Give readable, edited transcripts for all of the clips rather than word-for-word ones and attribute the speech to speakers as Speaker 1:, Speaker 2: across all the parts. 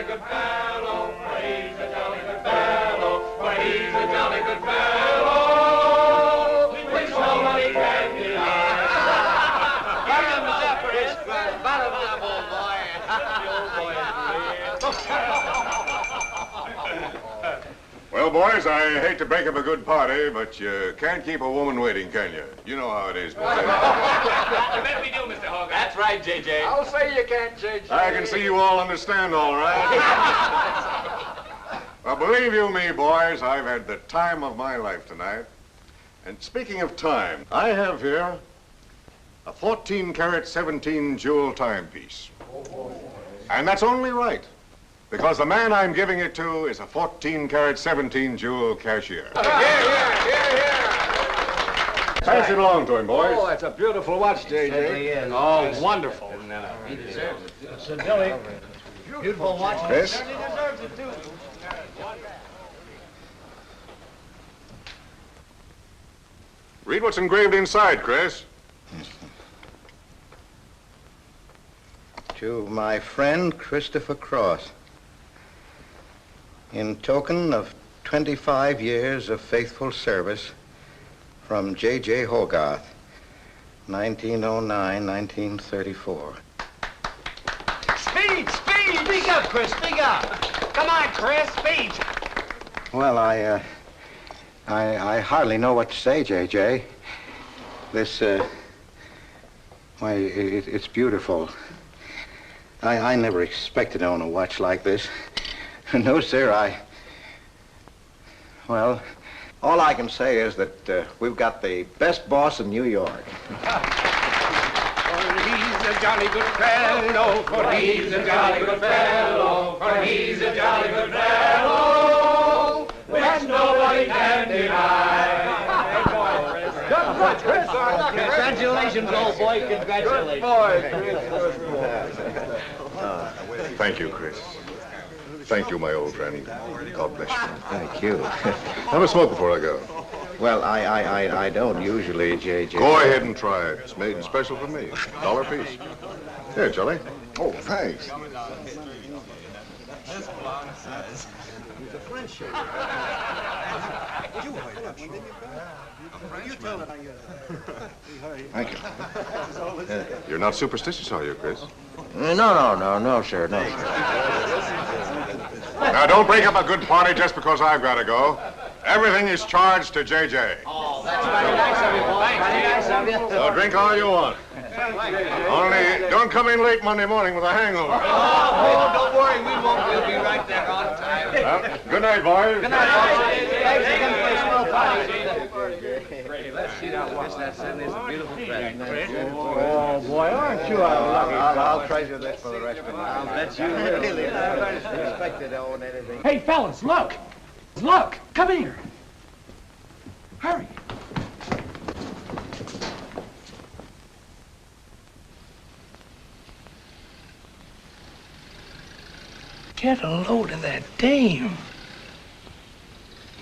Speaker 1: jolly good fellow, for he's a jolly good fellow, for he's a jolly good fellow, which nobody can deny.
Speaker 2: Bottoms up, Chris. Bottoms up, old boy.
Speaker 3: Well, boys, I hate to break up a good party, but you can't keep a woman waiting, can you? You know how it is, boys.
Speaker 1: I bet we do, Mr. Hogarth.
Speaker 2: That's right, J.J.
Speaker 4: I'll say you can't, J.J.
Speaker 3: I can see you all understand, all right. Well, believe you me, boys, I've had the time of my life tonight. And speaking of time, I have here a 14-carat, 17-jewel timepiece. And that's only right, because the man I'm giving it to is a 14-carat, 17-jewel cashier. Pass it along to him, boys.
Speaker 4: Oh, that's a beautiful watch, J.J.
Speaker 2: Oh, wonderful.
Speaker 5: He deserves it. So, Billy, beautiful watch.
Speaker 3: Chris?
Speaker 5: He deserves it, too.
Speaker 3: Read what's engraved inside, Chris.
Speaker 6: To my friend Christopher Cross, in token of 25 years of faithful service from J.J. Hogarth, 1909-1934.
Speaker 5: Speed! Speak up, Chris, speak up! Come on, Chris, speed!
Speaker 6: Well, I hardly know what to say, J.J. This, why, it's beautiful. I never expected to own a watch like this. No, sir, well, all I can say is that we've got the best boss in New York.
Speaker 1: For he's a jolly good fellow, for he's a jolly good fellow, for he's a jolly good fellow, which nobody can deny.
Speaker 4: Good, Chris.
Speaker 5: Congratulations, old boy, congratulations.
Speaker 3: Thank you, Chris. Thank you, my old friend. God bless you.
Speaker 6: Thank you.
Speaker 3: Have a smoke before I go.
Speaker 6: Well, I don't usually, J.J.
Speaker 3: Go ahead and try it. It's made special for me. $1 a piece. Here, Charlie.
Speaker 7: Oh, thanks.
Speaker 3: Thank you. You're not superstitious, are you, Chris?
Speaker 6: No, sir, no.
Speaker 3: Now, don't break up a good party just because I've got to go. Everything is charged to J.J.
Speaker 2: Oh, that's very nice of you, boy. Very nice of you.
Speaker 3: So drink all you want. Only don't come in late Monday morning with a hangover.
Speaker 2: Oh, don't worry, we won't. We'll be right there on time.
Speaker 3: Well, good night, boys.
Speaker 2: Good night, boys. Thanks again for a small party. Let's see that watch. That certainly is a beautiful present.
Speaker 5: Oh, boy, aren't you a lucky
Speaker 6: I'll treasure this for the rest of my life.
Speaker 2: I'll bet you will.
Speaker 6: Really, I expected to own anything.
Speaker 5: Hey, fellas, look! Look! Come here! Hurry! Get a load of that dame.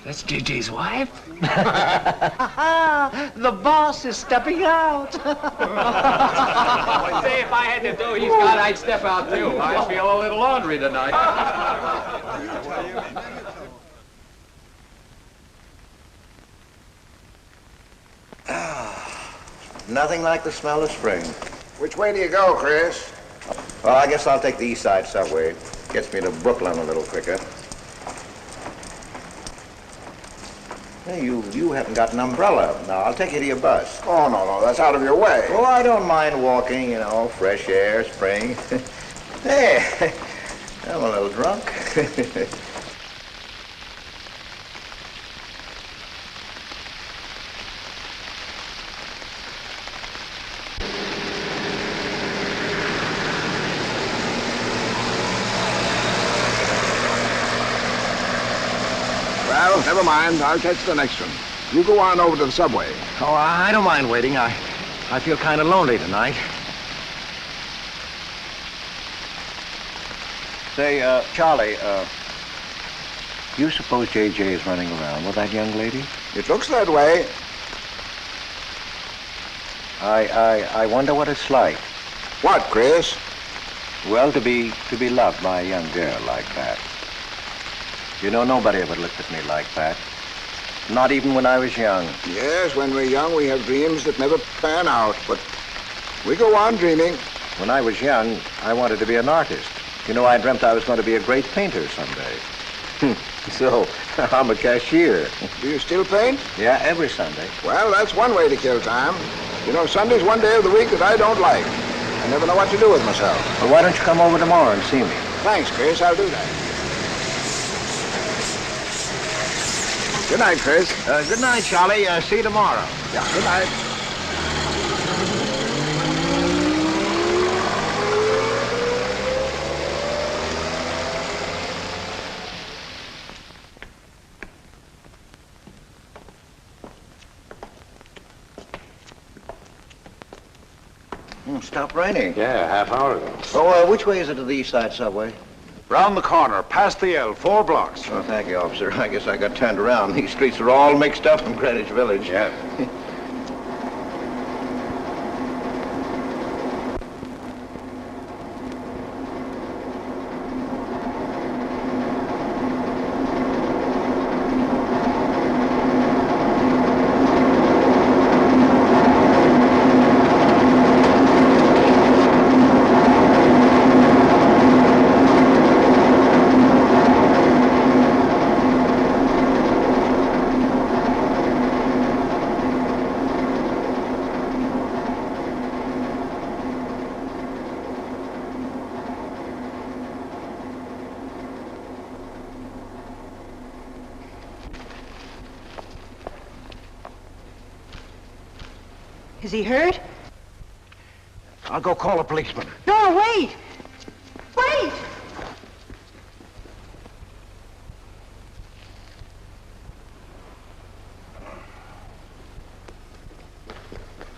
Speaker 5: That's JJ's wife? The boss is stepping out.
Speaker 2: Say, if I had to do he's got, I'd step out too. I feel a little laundry tonight.
Speaker 6: Nothing like the smell of spring.
Speaker 7: Which way do you go, Chris?
Speaker 6: Well, I guess I'll take the East Side subway. Gets me to Brooklyn a little quicker. Hey, you haven't got an umbrella. Now, I'll take you to your bus.
Speaker 7: Oh, no, that's out of your way.
Speaker 6: Oh, I don't mind walking, you know, fresh air, spring. Hey, I'm a little drunk.
Speaker 7: Well, never mind. I'll catch the next one. You go on over to the subway.
Speaker 6: Oh, I don't mind waiting. I feel kind of lonely tonight. Say, Charlie, you suppose J.J. is running around with that young lady?
Speaker 7: It looks that way.
Speaker 6: I wonder what it's like.
Speaker 7: What, Chris?
Speaker 6: Well, to be loved by a young girl like that. You know, nobody ever looked at me like that. Not even when I was young.
Speaker 7: Yes, when we're young, we have dreams that never pan out, but we go on dreaming.
Speaker 6: When I was young, I wanted to be an artist. You know, I dreamt I was going to be a great painter someday. So, I'm a cashier.
Speaker 7: Do you still paint?
Speaker 6: Yeah, every Sunday.
Speaker 7: Well, that's one way to kill time. You know, Sunday's one day of the week that I don't like. I never know what to do with myself.
Speaker 6: Well, why don't you come over tomorrow and see me?
Speaker 7: Thanks, Chris. I'll do that. Good night, Chris.
Speaker 6: Good night, Charlie. See you tomorrow.
Speaker 7: Yeah, good night.
Speaker 6: Stopped raining.
Speaker 3: Yeah, half hour ago.
Speaker 6: Oh, which way is it to the East Side Subway?
Speaker 3: Round the corner, past the L, 4 blocks.
Speaker 6: Oh, thank you, officer. I guess I got turned around. These streets are all mixed up in Greenwich Village.
Speaker 3: Yeah.
Speaker 8: Is he hurt?
Speaker 6: I'll go call a policeman.
Speaker 8: No, wait! Wait!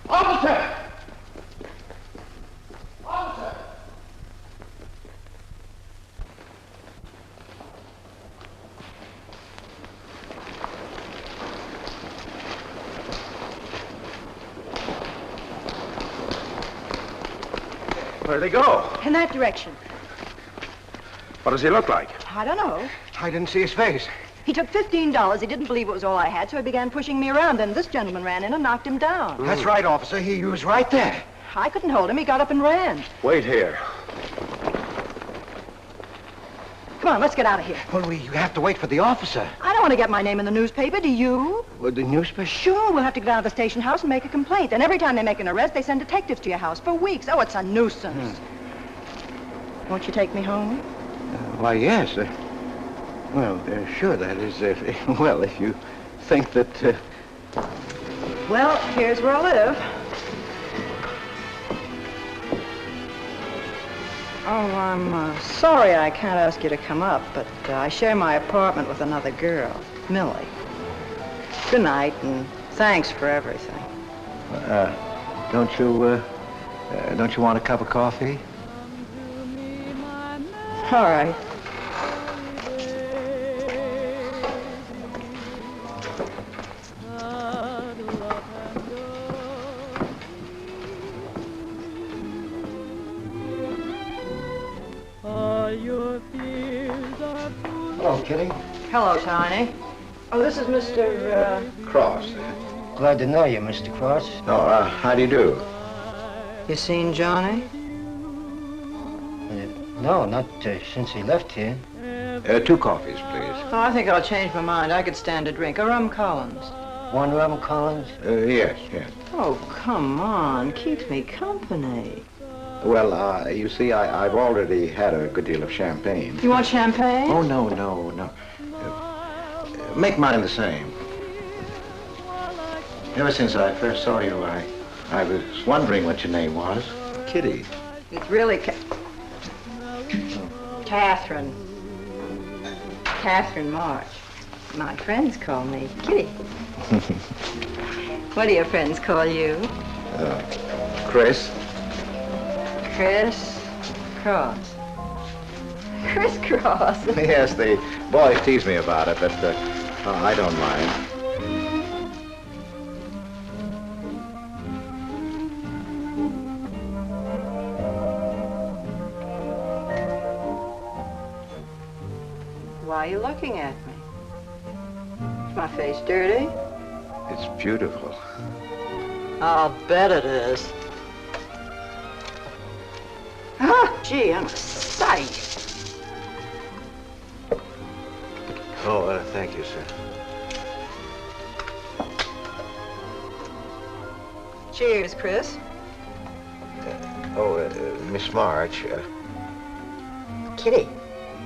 Speaker 4: Officer! Officer!
Speaker 3: Where'd they go?
Speaker 8: In that direction.
Speaker 3: What does he look like?
Speaker 8: I don't know.
Speaker 6: I didn't see his face.
Speaker 8: He took $15. He didn't believe it was all I had, so he began pushing me around. Then this gentleman ran in and knocked him down.
Speaker 6: That's right, officer. He was right there.
Speaker 8: I couldn't hold him. He got up and ran.
Speaker 3: Wait here.
Speaker 8: Come on, let's get out of here.
Speaker 6: Well, we have to wait for the officer.
Speaker 8: I don't want to get my name in the newspaper, do you?
Speaker 6: Well, the newspaper?
Speaker 8: Sure, we'll have to go down to the station house and make a complaint. And every time they make an arrest, they send detectives to your house for weeks. Oh, it's a nuisance. Won't you take me home?
Speaker 6: Why, yes. Well, sure, that is, if you think that...
Speaker 8: Well, here's where I live. Oh, I'm sorry I can't ask you to come up, but I share my apartment with another girl, Millie. Good night, and thanks for everything.
Speaker 6: Don't you want a cup of coffee?
Speaker 8: All right.
Speaker 6: Hello, Kitty.
Speaker 8: Hello, Tiny. Oh, this is Mr.
Speaker 6: Cross.
Speaker 2: Glad to know you, Mr. Cross.
Speaker 6: Oh, how do you do?
Speaker 8: You seen Johnny?
Speaker 2: No, not since he left here.
Speaker 6: 2 coffees, please.
Speaker 8: Oh, I think I'll change my mind. I could stand a drink. A rum Collins.
Speaker 2: One rum Collins?
Speaker 6: Yes.
Speaker 8: Oh, come on. Keeps me company.
Speaker 6: Well, you see, I've already had a good deal of champagne.
Speaker 8: You want champagne?
Speaker 6: Oh, no. Make mine the same. Ever since I first saw you, I was wondering what your name was. Kitty.
Speaker 8: It's really Catherine. Catherine March. My friends call me Kitty. What do your friends call you?
Speaker 6: Chris.
Speaker 8: Chris Cross. Chris Cross.
Speaker 6: Yes, the boys tease me about it, but I don't mind.
Speaker 8: Why are you looking at me? Is my face dirty?
Speaker 6: It's beautiful.
Speaker 8: I'll bet it is. Ah, gee, I'm a sight.
Speaker 6: Oh, thank you, sir.
Speaker 8: Cheers, Chris.
Speaker 6: Miss March.
Speaker 8: Kitty.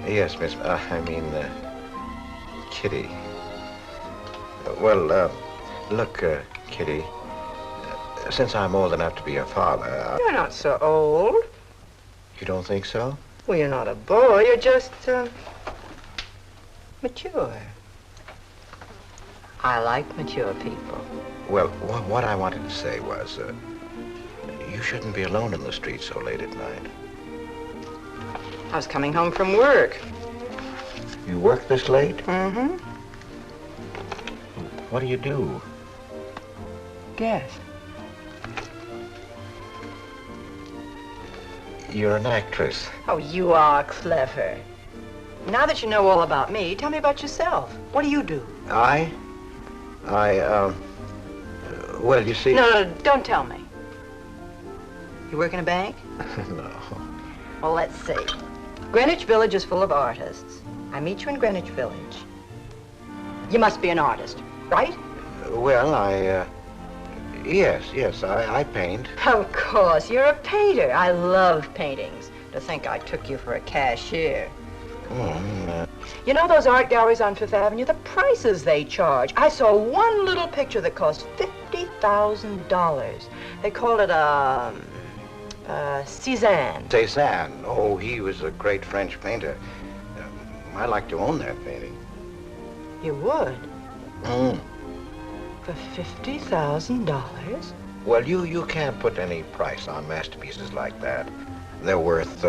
Speaker 6: Yes, Miss. Kitty. Look, Kitty. Since I'm old enough to be your father,
Speaker 8: You're not so old.
Speaker 6: You don't think so?
Speaker 8: Well, you're not a boy. You're just, mature. I like mature people.
Speaker 6: Well, what I wanted to say was, you shouldn't be alone in the street so late at night.
Speaker 8: I was coming home from work.
Speaker 6: You work this late?
Speaker 8: Mm-hmm.
Speaker 6: What do you do?
Speaker 8: Guess.
Speaker 6: You're an actress.
Speaker 8: Oh, you are clever. Now that you know all about me, tell me about yourself. What do you do?
Speaker 6: Well, you see...
Speaker 8: No, don't tell me. You work in a bank?
Speaker 6: No.
Speaker 8: Well, let's see. Greenwich Village is full of artists. I meet you in Greenwich Village. You must be an artist, right?
Speaker 6: Well, Yes, I paint.
Speaker 8: Of course, you're a painter. I love paintings. To think I took you for a cashier. You know those art galleries on Fifth Avenue? The prices they charge. I saw one little picture that cost $50,000. They called it Cézanne.
Speaker 6: Cézanne. Oh, he was a great French painter. I'd like to own that painting.
Speaker 8: You would? For $50,000?
Speaker 6: Well, you can't put any price on masterpieces like that. They're worth,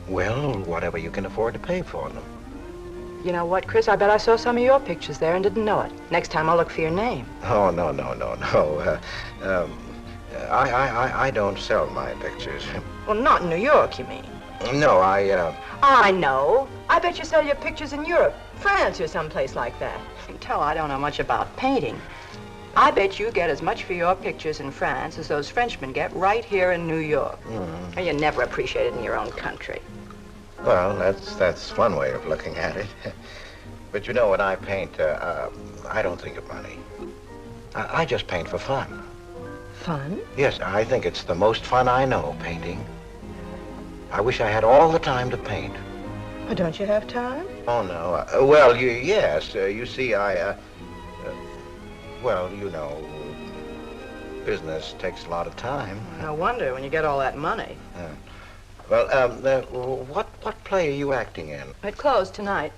Speaker 6: whatever you can afford to pay for them.
Speaker 8: You know what, Chris? I bet I saw some of your pictures there and didn't know it. Next time I'll look for your name.
Speaker 6: Oh, no. I don't sell my pictures.
Speaker 8: Well, not in New York, you mean?
Speaker 6: No,
Speaker 8: I know. I bet you sell your pictures in Europe, France, or someplace like that. You can tell I don't know much about painting. I bet you get as much for your pictures in France as those Frenchmen get right here in New York. And you're never appreciated in your own country.
Speaker 6: Well, that's one way of looking at it. But you know, when I paint, I don't think of money. I just paint for fun.
Speaker 8: Fun?
Speaker 6: Yes, I think it's the most fun I know, painting. I wish I had all the time to paint.
Speaker 8: Well, don't you have time?
Speaker 6: Oh, no. Yes. You see, you know, business takes a lot of time.
Speaker 8: No wonder when you get all that money.
Speaker 6: What play are you acting in?
Speaker 8: It closed tonight.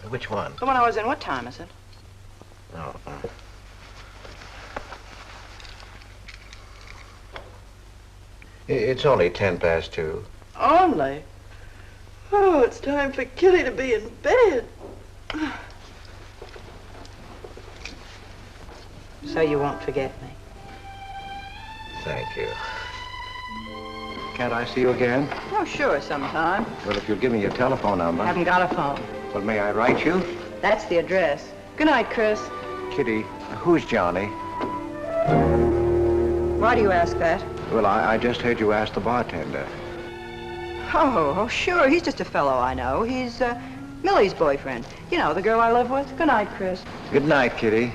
Speaker 6: Which one?
Speaker 8: The one I was in. What time is it?
Speaker 6: Oh. It's only 2:10.
Speaker 8: Only? Oh, it's time for Kitty to be in bed. So you won't forget me.
Speaker 6: Thank you. Can't I see you again?
Speaker 8: Oh, sure, sometime.
Speaker 6: Well, if you'll give me your telephone number.
Speaker 8: I haven't got a phone.
Speaker 6: Well, may I write you?
Speaker 8: That's the address. Good night, Chris.
Speaker 6: Kitty, who's Johnny?
Speaker 8: Why do you ask that?
Speaker 6: Well, I just heard you ask the bartender.
Speaker 8: Oh, sure. He's just a fellow I know. He's Millie's boyfriend. You know, the girl I live with. Good night, Chris.
Speaker 6: Good night, Kitty.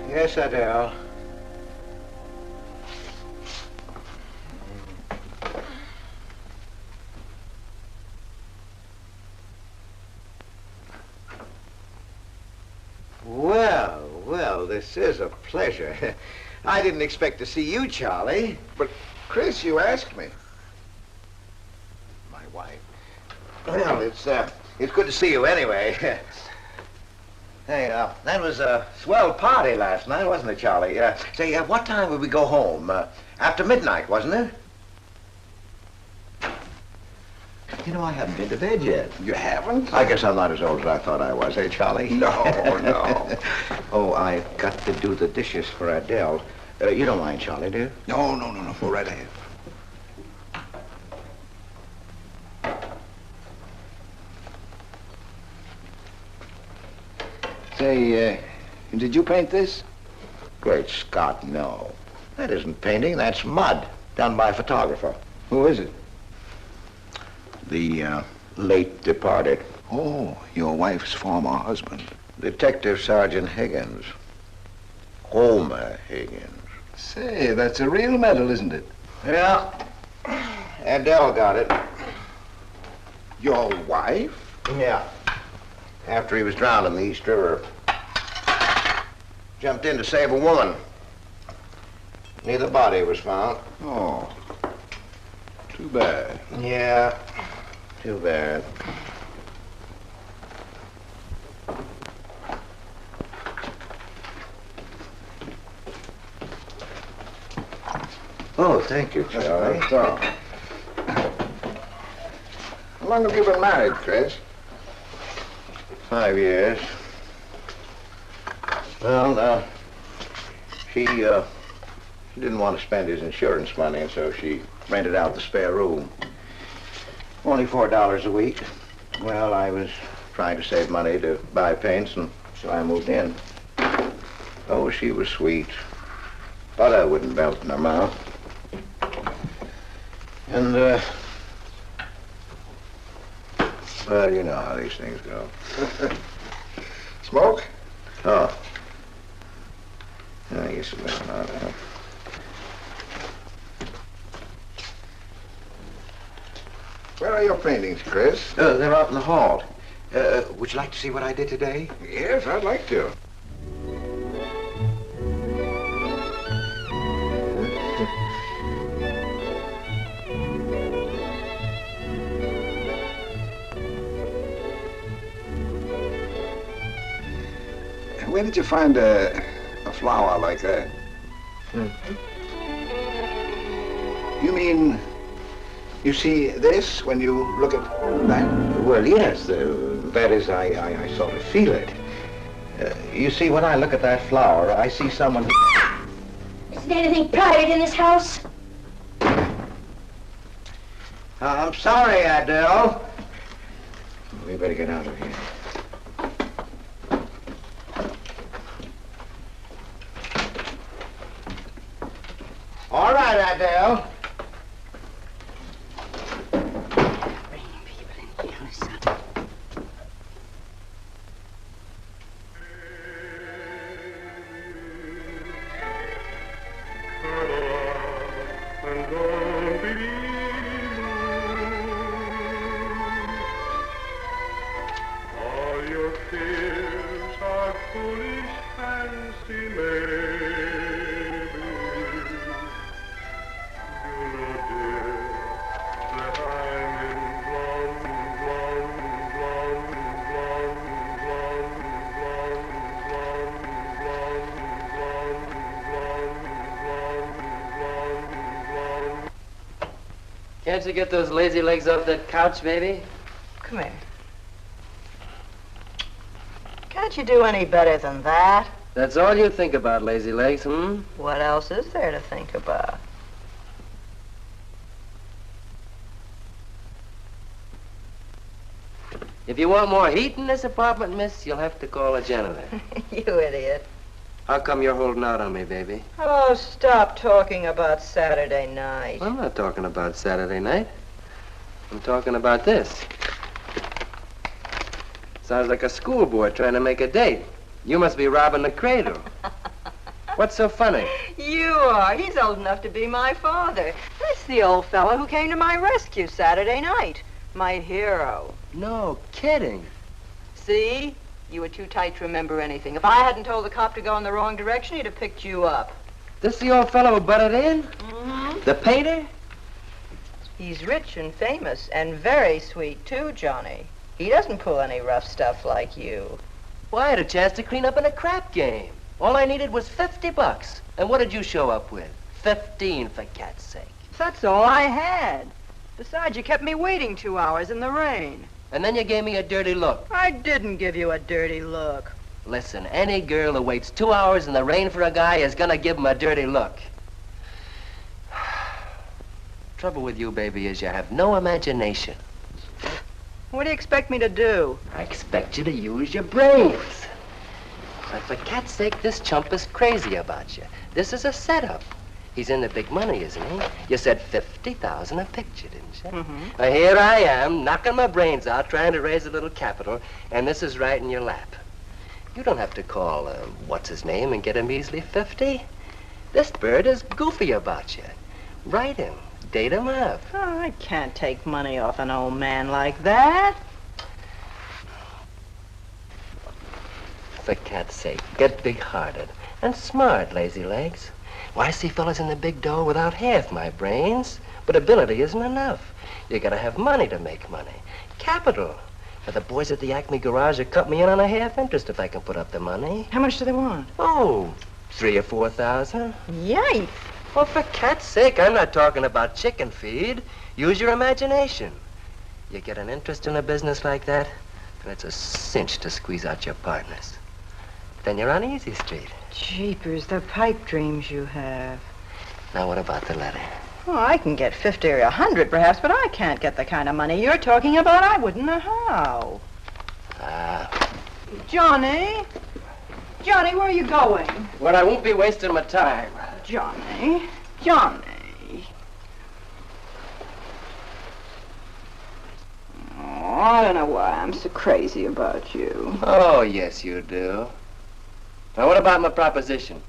Speaker 6: Yes, Adele. this is a pleasure. I didn't expect to see you, Charlie.
Speaker 7: But, Chris, you asked me.
Speaker 6: My wife. Well, it's good to see you anyway. Hey, that was a swell party last night, wasn't it, Charlie? Say, what time would we go home? After midnight, wasn't it? You know, I haven't been to bed yet.
Speaker 7: You haven't?
Speaker 6: I guess I'm not as old as I thought I was, eh, Charlie?
Speaker 7: No, no.
Speaker 6: Oh, I've got to do the dishes for Adele. You don't mind, Charlie, do you?
Speaker 7: No. Go right ahead. Say, did you paint this?
Speaker 6: Great Scott, no. That isn't painting, that's mud, done by a photographer.
Speaker 7: Who is it?
Speaker 6: The late departed.
Speaker 7: Oh, your wife's former husband.
Speaker 6: Detective Sergeant Higgins. Homer Higgins.
Speaker 7: Say, that's a real medal, isn't it?
Speaker 6: Yeah. Adele got it.
Speaker 7: Your wife?
Speaker 6: Yeah. After he was drowned in the East River. Jumped in to save a woman. Neither body was found.
Speaker 7: Oh, too bad.
Speaker 6: Yeah, too bad. Oh, thank you, Charlie.
Speaker 7: That's all. How long have you been married, Chris?
Speaker 6: 5 years. Well, she didn't want to spend his insurance money, and so she rented out the spare room. Only $4 a week. Well, I was trying to save money to buy paints, and so I moved in. Oh, she was sweet. Butter wouldn't melt in her mouth. And, well, you know how these things go.
Speaker 7: Smoke?
Speaker 6: Oh. I guess it was not, huh?
Speaker 7: Where are your paintings, Chris?
Speaker 6: They're out in the hall. Would you like to see what I did today?
Speaker 7: Yes, I'd like to. Where did you find a flower like that? You mean you see this when you look at that?
Speaker 6: Well, yes. That is, I sort of feel it. You see, when I look at that flower, I see someone...
Speaker 9: Isn't anything private in this house?
Speaker 6: I'm sorry, Adele. We better get out of here. All right, Adele.
Speaker 9: Bringing people in the house.
Speaker 1: All your fears are foolish fancy maybe. You know, dear, that I'm in
Speaker 2: Can't you get those lazy legs off that couch, baby?
Speaker 8: Come here. Can't you do any better than that?
Speaker 2: That's all you think about, lazy legs, hmm?
Speaker 8: What else is there to think about?
Speaker 2: If you want more heat in this apartment, miss, you'll have to call a janitor.
Speaker 8: You idiot.
Speaker 2: How come you're holding out on me, baby?
Speaker 8: Oh, stop talking about Saturday night.
Speaker 2: I'm not talking about Saturday night. I'm talking about this. Sounds like a schoolboy trying to make a date. You must be robbing the cradle. What's so funny?
Speaker 8: You are. He's old enough to be my father. That's the old fellow who came to my rescue Saturday night. My hero.
Speaker 2: No kidding.
Speaker 8: See? You were too tight to remember anything. If I hadn't told the cop to go in the wrong direction, he'd have picked you up.
Speaker 2: This the old fellow who butted in?
Speaker 8: Mm-hmm.
Speaker 2: The painter?
Speaker 8: He's rich and famous, and very sweet, too, Johnny. He doesn't pull any rough stuff like you.
Speaker 2: Well, I had a chance to clean up in a crap game. All I needed was $50. And what did you show up with? 15, for cat's sake.
Speaker 8: That's all I had. Besides, you kept me waiting 2 hours in the rain.
Speaker 2: And then you gave me a dirty look.
Speaker 8: I didn't give you a dirty look.
Speaker 2: Listen, any girl who waits 2 hours in the rain for a guy is gonna give him a dirty look. Trouble with you, baby, is you have no imagination.
Speaker 8: What do you expect me to do?
Speaker 2: I expect you to use your brains. But for cat's sake, this chump is crazy about you. This is a setup. He's in the big money, isn't he? You said 50,000 a picture, didn't you?
Speaker 8: Mm-hmm.
Speaker 2: Well, here I am, knocking my brains out, trying to raise a little capital, and this is right in your lap. You don't have to call, what's his name, and get him easily 50. This bird is goofy about you. Write him. Date him up.
Speaker 8: Oh, I can't take money off an old man like that.
Speaker 2: For cat's sake, get big-hearted and smart, lazy legs. Why, I see fellas in the big dough without half my brains, but ability isn't enough. You gotta have money to make money. Capital. Now, the boys at the Acme garage will cut me in on a half interest if I can put up the money.
Speaker 8: How much do they want?
Speaker 2: Oh, 3,000 or 4,000.
Speaker 8: Yikes.
Speaker 2: Well, for cat's sake, I'm not talking about chicken feed. Use your imagination. You get an interest in a business like that, and it's a cinch to squeeze out your partners. Then you're on Easy Street.
Speaker 8: Jeepers, the pipe dreams you have.
Speaker 2: Now, what about the letter?
Speaker 8: Oh, I can get 50 or 100 perhaps, but I can't get the kind of money you're talking about. I wouldn't know how. Johnny? Johnny, where are you going?
Speaker 2: Well, I won't be wasting my time.
Speaker 8: Johnny? Johnny? Oh, I don't know why I'm so crazy about you.
Speaker 2: Oh, yes, you do. Now, what about my proposition?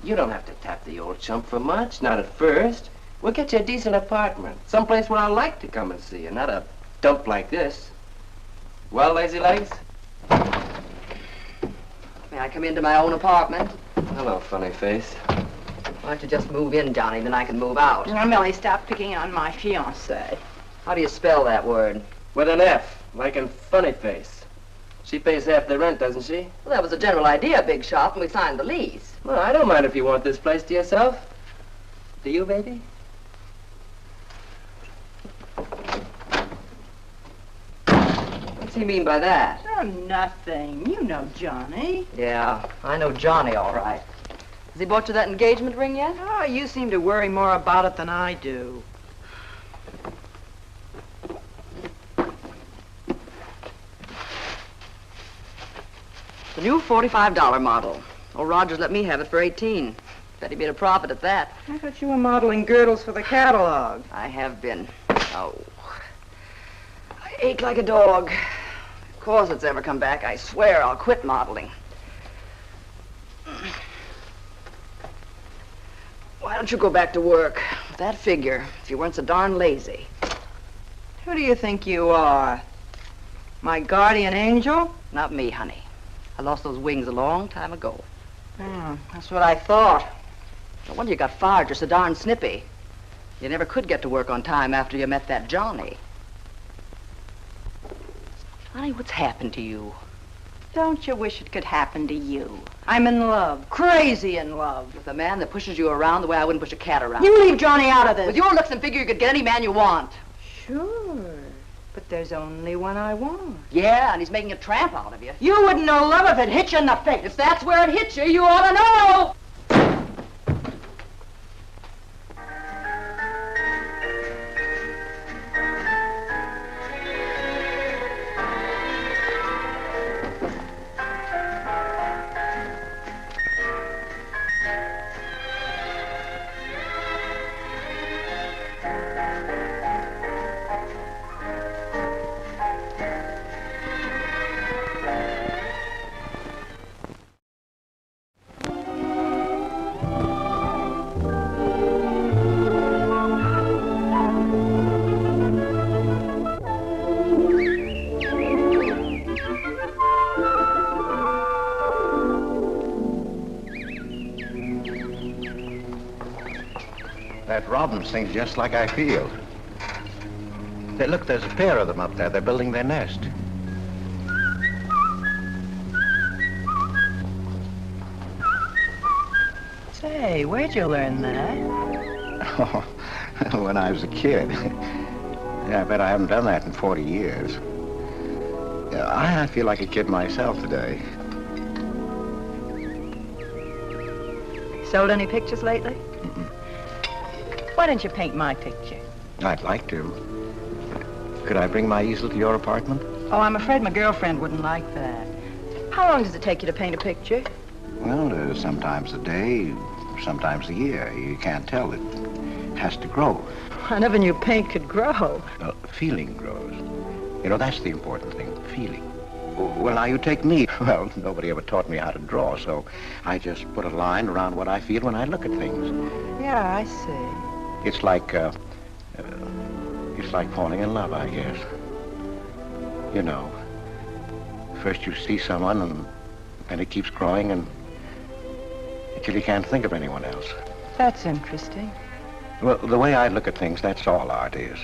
Speaker 2: You don't have to tap the old chump for much, not at first. We'll get you a decent apartment, someplace where I like to come and see you, not a dump like this. Well, lazy legs?
Speaker 8: May I come into my own apartment?
Speaker 2: Hello, funny face.
Speaker 8: Why don't you just move in, Johnny, then I can move out. Now, Millie, stop picking on my fiancée. How do you spell that word?
Speaker 2: With an F, like in funny face. She pays half the rent, doesn't she?
Speaker 8: Well, that was the general idea, Big Shop, when we signed the lease.
Speaker 2: Well, I don't mind if you want this place to yourself. Do you, baby?
Speaker 8: What's he mean by that? Oh, nothing. You know Johnny. Yeah, I know Johnny all right. Has he bought you that engagement ring yet? Oh, you seem to worry more about it than I do. The new $45 model. Old Rogers let me have it for 18. Bet he made a profit at that. I thought you were modeling girdles for the catalog. I have been. Oh. I ache like a dog. Of course it's ever come back. I swear I'll quit modeling. Why don't you go back to work? With that figure, if you weren't so darn lazy. Who do you think you are? My guardian angel? Not me, honey. I lost those wings a long time ago. That's what I thought. No wonder you got fired. You're so darn snippy. You never could get to work on time after you met that Johnny. Honey, what's happened to you? Don't you wish it could happen to you? I'm in love, crazy in love. With a man that pushes you around the way I wouldn't push a cat around. You leave Johnny out of this. With your looks and figure, you could get any man you want. Sure, but there's only one I want. Yeah, and he's making a tramp out of you. You wouldn't know love if it hit you in the face. If that's where it hit you, you ought to know.
Speaker 6: problems, things just like I feel. Hey, look, there's a pair of them up there. They're building their nest.
Speaker 8: Say, where'd you learn that?
Speaker 6: Oh, when I was a kid. Yeah, I bet I haven't done that in 40 years. Yeah, I feel like a kid myself today.
Speaker 8: Sold any pictures lately? Why don't you paint my picture?
Speaker 6: I'd like to. Could I bring my easel to your apartment?
Speaker 8: Oh, I'm afraid my girlfriend wouldn't like that. How long does it take you to paint a picture?
Speaker 6: Well, sometimes a day, sometimes a year. You can't tell. It has to grow.
Speaker 8: I never knew paint could grow.
Speaker 6: Feeling grows. You know, that's the important thing, feeling. Well, now you take me. Well, nobody ever taught me how to draw, so I just put a line around what I feel when I look at things.
Speaker 8: Yeah, I see.
Speaker 6: It's like falling in love, I guess. You know, first you see someone, and then it keeps growing, and until you can't think of anyone else.
Speaker 8: That's interesting.
Speaker 6: Well, the way I look at things, that's all art is.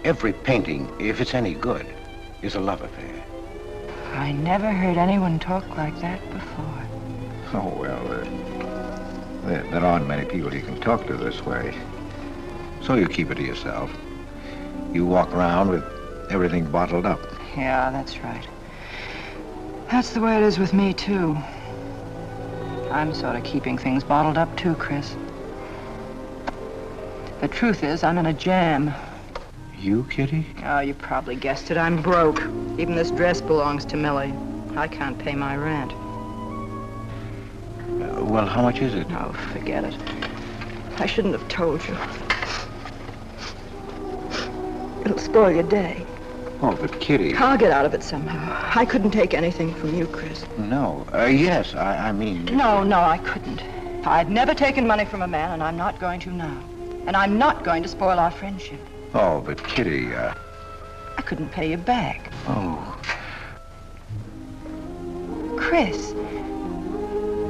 Speaker 6: Every painting, if it's any good, is a love affair.
Speaker 8: I never heard anyone talk like that before.
Speaker 6: Oh, well, there aren't many people you can talk to this way. So you keep it to yourself. You walk around with everything bottled up.
Speaker 8: Yeah, that's right. That's the way it is with me, too. I'm sort of keeping things bottled up, too, Chris. The truth is, I'm in a jam.
Speaker 6: You, Kitty?
Speaker 8: Oh, you probably guessed it. I'm broke. Even this dress belongs to Millie. I can't pay my rent.
Speaker 6: Well, how much is it?
Speaker 8: Oh, forget it. I shouldn't have told you. It'll spoil your day.
Speaker 6: Oh, but Kitty...
Speaker 8: I'll get out of it somehow. I couldn't take anything from you, Chris.
Speaker 6: No. Yes, I mean...
Speaker 8: No, I couldn't. I've never taken money from a man, and I'm not going to now. And I'm not going to spoil our friendship.
Speaker 6: Oh, but Kitty,
Speaker 8: I couldn't pay you back.
Speaker 6: Oh.
Speaker 8: Chris,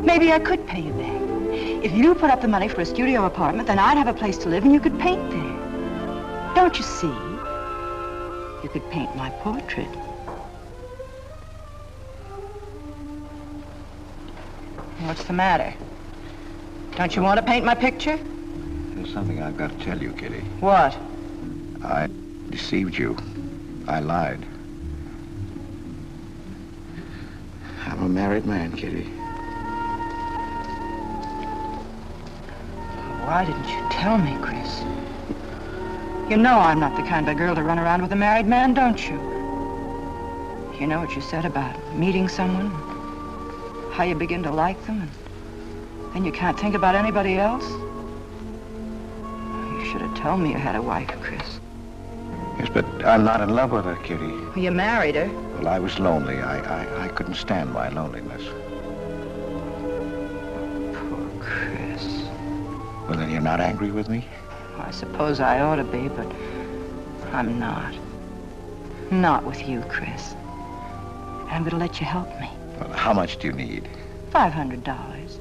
Speaker 8: maybe I could pay you back. If you put up the money for a studio apartment, then I'd have a place to live and you could paint there. Don't you see? You could paint my portrait. What's the matter? Don't you want to paint my picture?
Speaker 6: There's something I've got to tell you, Kitty.
Speaker 8: What?
Speaker 6: I deceived you. I lied. I'm a married man, Kitty.
Speaker 8: Why didn't you tell me, Chris? You know I'm not the kind of girl to run around with a married man, don't you? You know what you said about meeting someone, how you begin to like them, and then you can't think about anybody else? You should have told me you had a wife, Chris.
Speaker 6: Yes, but I'm not in love with her, Kitty.
Speaker 8: Well, you married her.
Speaker 6: Well, I was lonely. I couldn't stand my loneliness.
Speaker 8: Poor Chris.
Speaker 6: Well, then you're not angry with me?
Speaker 8: I suppose I ought to be, but I'm not. Not with you, Chris. And I'm going to let you help me.
Speaker 6: Well, how much do you need?
Speaker 8: $500.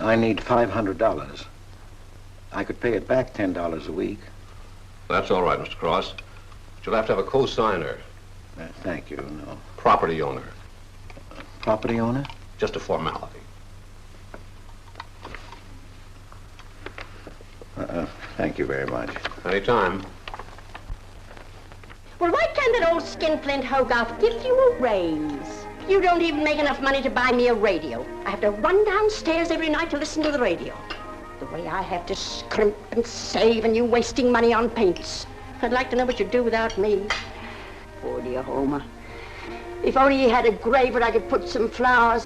Speaker 6: I need $500. I could pay it back $10 a week.
Speaker 10: That's all right, Mr. Cross. But you'll have to have a co-signer.
Speaker 6: Thank you, no.
Speaker 10: Property owner.
Speaker 6: Property owner?
Speaker 10: Just a formality.
Speaker 6: Thank you very much.
Speaker 10: Anytime.
Speaker 9: Well, why can't that old skinflint Hogarth give you a raise? You don't even make enough money to buy me a radio. I have to run downstairs every night to listen to the radio. The way I have to scrimp and save and you wasting money on paints. I'd like to know what you'd do without me. Poor dear Homer. If only he had a grave where I could put some flowers.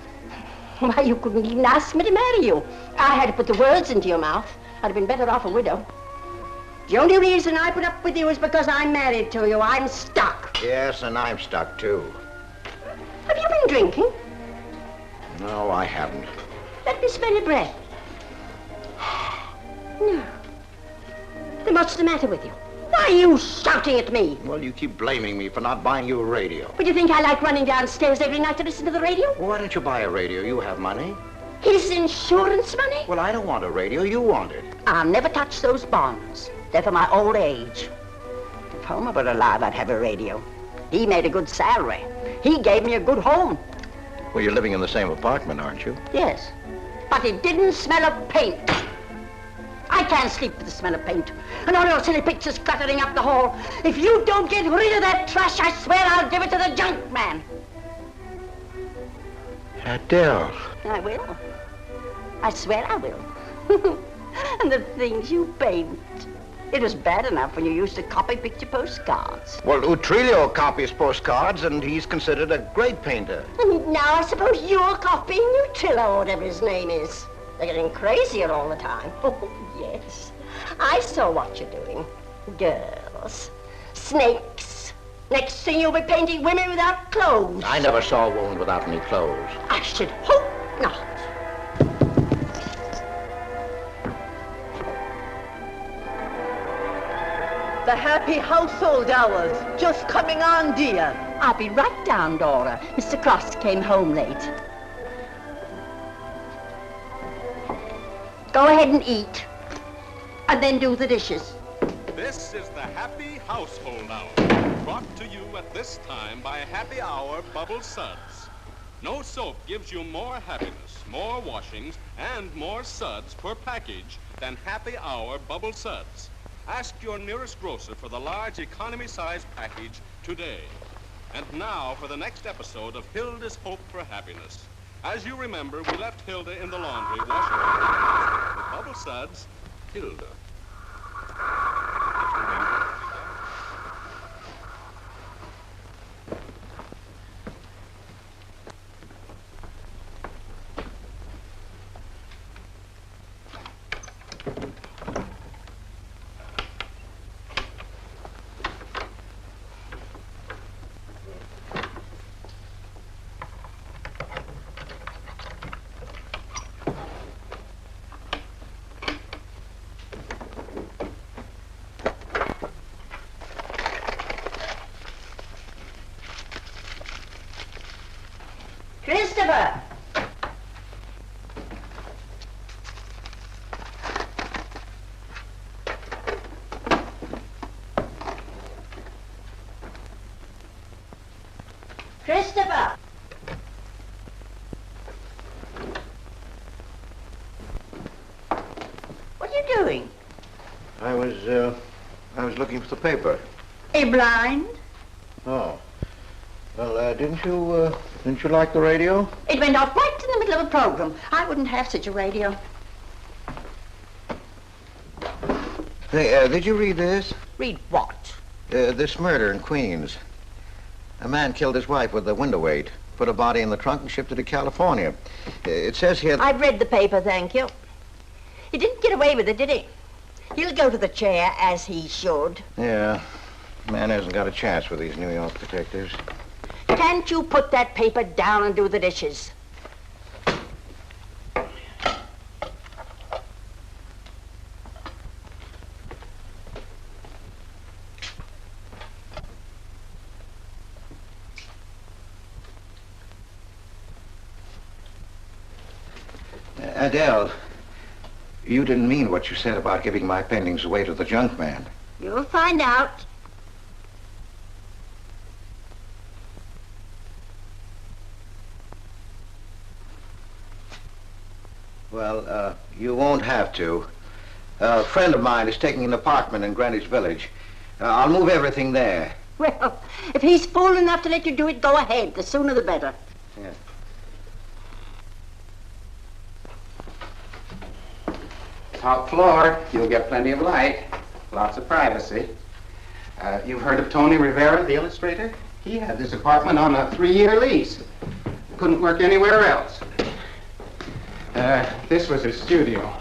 Speaker 9: Why, you couldn't even ask me to marry you. I had to put the words into your mouth. I'd have been better off a widow. The only reason I put up with you is because I'm married to you. I'm stuck.
Speaker 6: Yes, and I'm stuck, too.
Speaker 9: Have you been drinking?
Speaker 6: No, I haven't.
Speaker 9: Let me smell your breath. No. Then what's the matter with you? Why are you shouting at me?
Speaker 6: Well, you keep blaming me for not buying you a radio.
Speaker 9: But you think I like running downstairs every night to listen to the radio?
Speaker 6: Well, why don't you buy a radio? You have money.
Speaker 9: His insurance money?
Speaker 6: Well, I don't want a radio. You want it.
Speaker 9: I'll never touch those bonds. They're for my old age. If Homer were alive, I'd have a radio. He made a good salary. He gave me a good home.
Speaker 6: Well, you're living in the same apartment, aren't you?
Speaker 9: Yes, but it didn't smell of paint. I can't sleep with the smell of paint. And all your silly pictures cluttering up the hall. If you don't get rid of that trash, I swear I'll give it to the junk man.
Speaker 6: Adele.
Speaker 9: I will. I swear I will. And the things you paint. It was bad enough when you used to copy picture postcards.
Speaker 6: Well, Utrillo copies postcards, and he's considered a great painter.
Speaker 9: And now I suppose you're copying Utrillo, whatever his name is. They're getting crazier all the time. Oh, yes. I saw what you're doing. Girls. Snakes. Next thing you'll be painting women without clothes.
Speaker 6: I never saw a woman without any clothes.
Speaker 9: I should hope not.
Speaker 8: The happy household hours. Just coming on, dear.
Speaker 9: I'll be right down, Dora. Mr. Cross came home late. Go ahead and eat. And then do the dishes.
Speaker 11: This is the Happy Household Hour, brought to you at this time by Happy Hour Bubble Suds. No soap gives you more happiness, more washings, and more suds per package than Happy Hour Bubble Suds. Ask your nearest grocer for the large economy-size package today. And now for the next episode of Hilda's Hope for Happiness. As you remember, we left Hilda in the laundry washing her hands. With Bubble Suds, Hilda.
Speaker 9: Christopher! Christopher! What are you doing?
Speaker 6: I was looking for the paper.
Speaker 9: Are you blind?
Speaker 6: Oh. Well, didn't you like the radio?
Speaker 9: It went off right in the middle of a program. I wouldn't have such a radio.
Speaker 6: Hey, did you read this?
Speaker 9: Read what?
Speaker 6: This murder in Queens. A man killed his wife with a window weight, put a body in the trunk and shipped it to California. It says here...
Speaker 9: I've read the paper, thank you. He didn't get away with it, did he? He'll go to the chair, as he should.
Speaker 6: Yeah. Man hasn't got a chance with these New York detectives.
Speaker 9: Can't you put that paper down and do the dishes?
Speaker 6: Adele, you didn't mean what you said about giving my paintings away to the junk man.
Speaker 9: You'll find out.
Speaker 6: Well, you won't have to. A friend of mine is taking an apartment in Greenwich Village. I'll move everything there.
Speaker 9: Well, if he's fool enough to let you do it, go ahead. The sooner the better.
Speaker 6: Yeah.
Speaker 12: Top floor, you'll get plenty of light, lots of privacy. You've heard of Tony Rivera, the illustrator? He had this apartment on a 3-year lease. Couldn't work anywhere else. This was his studio.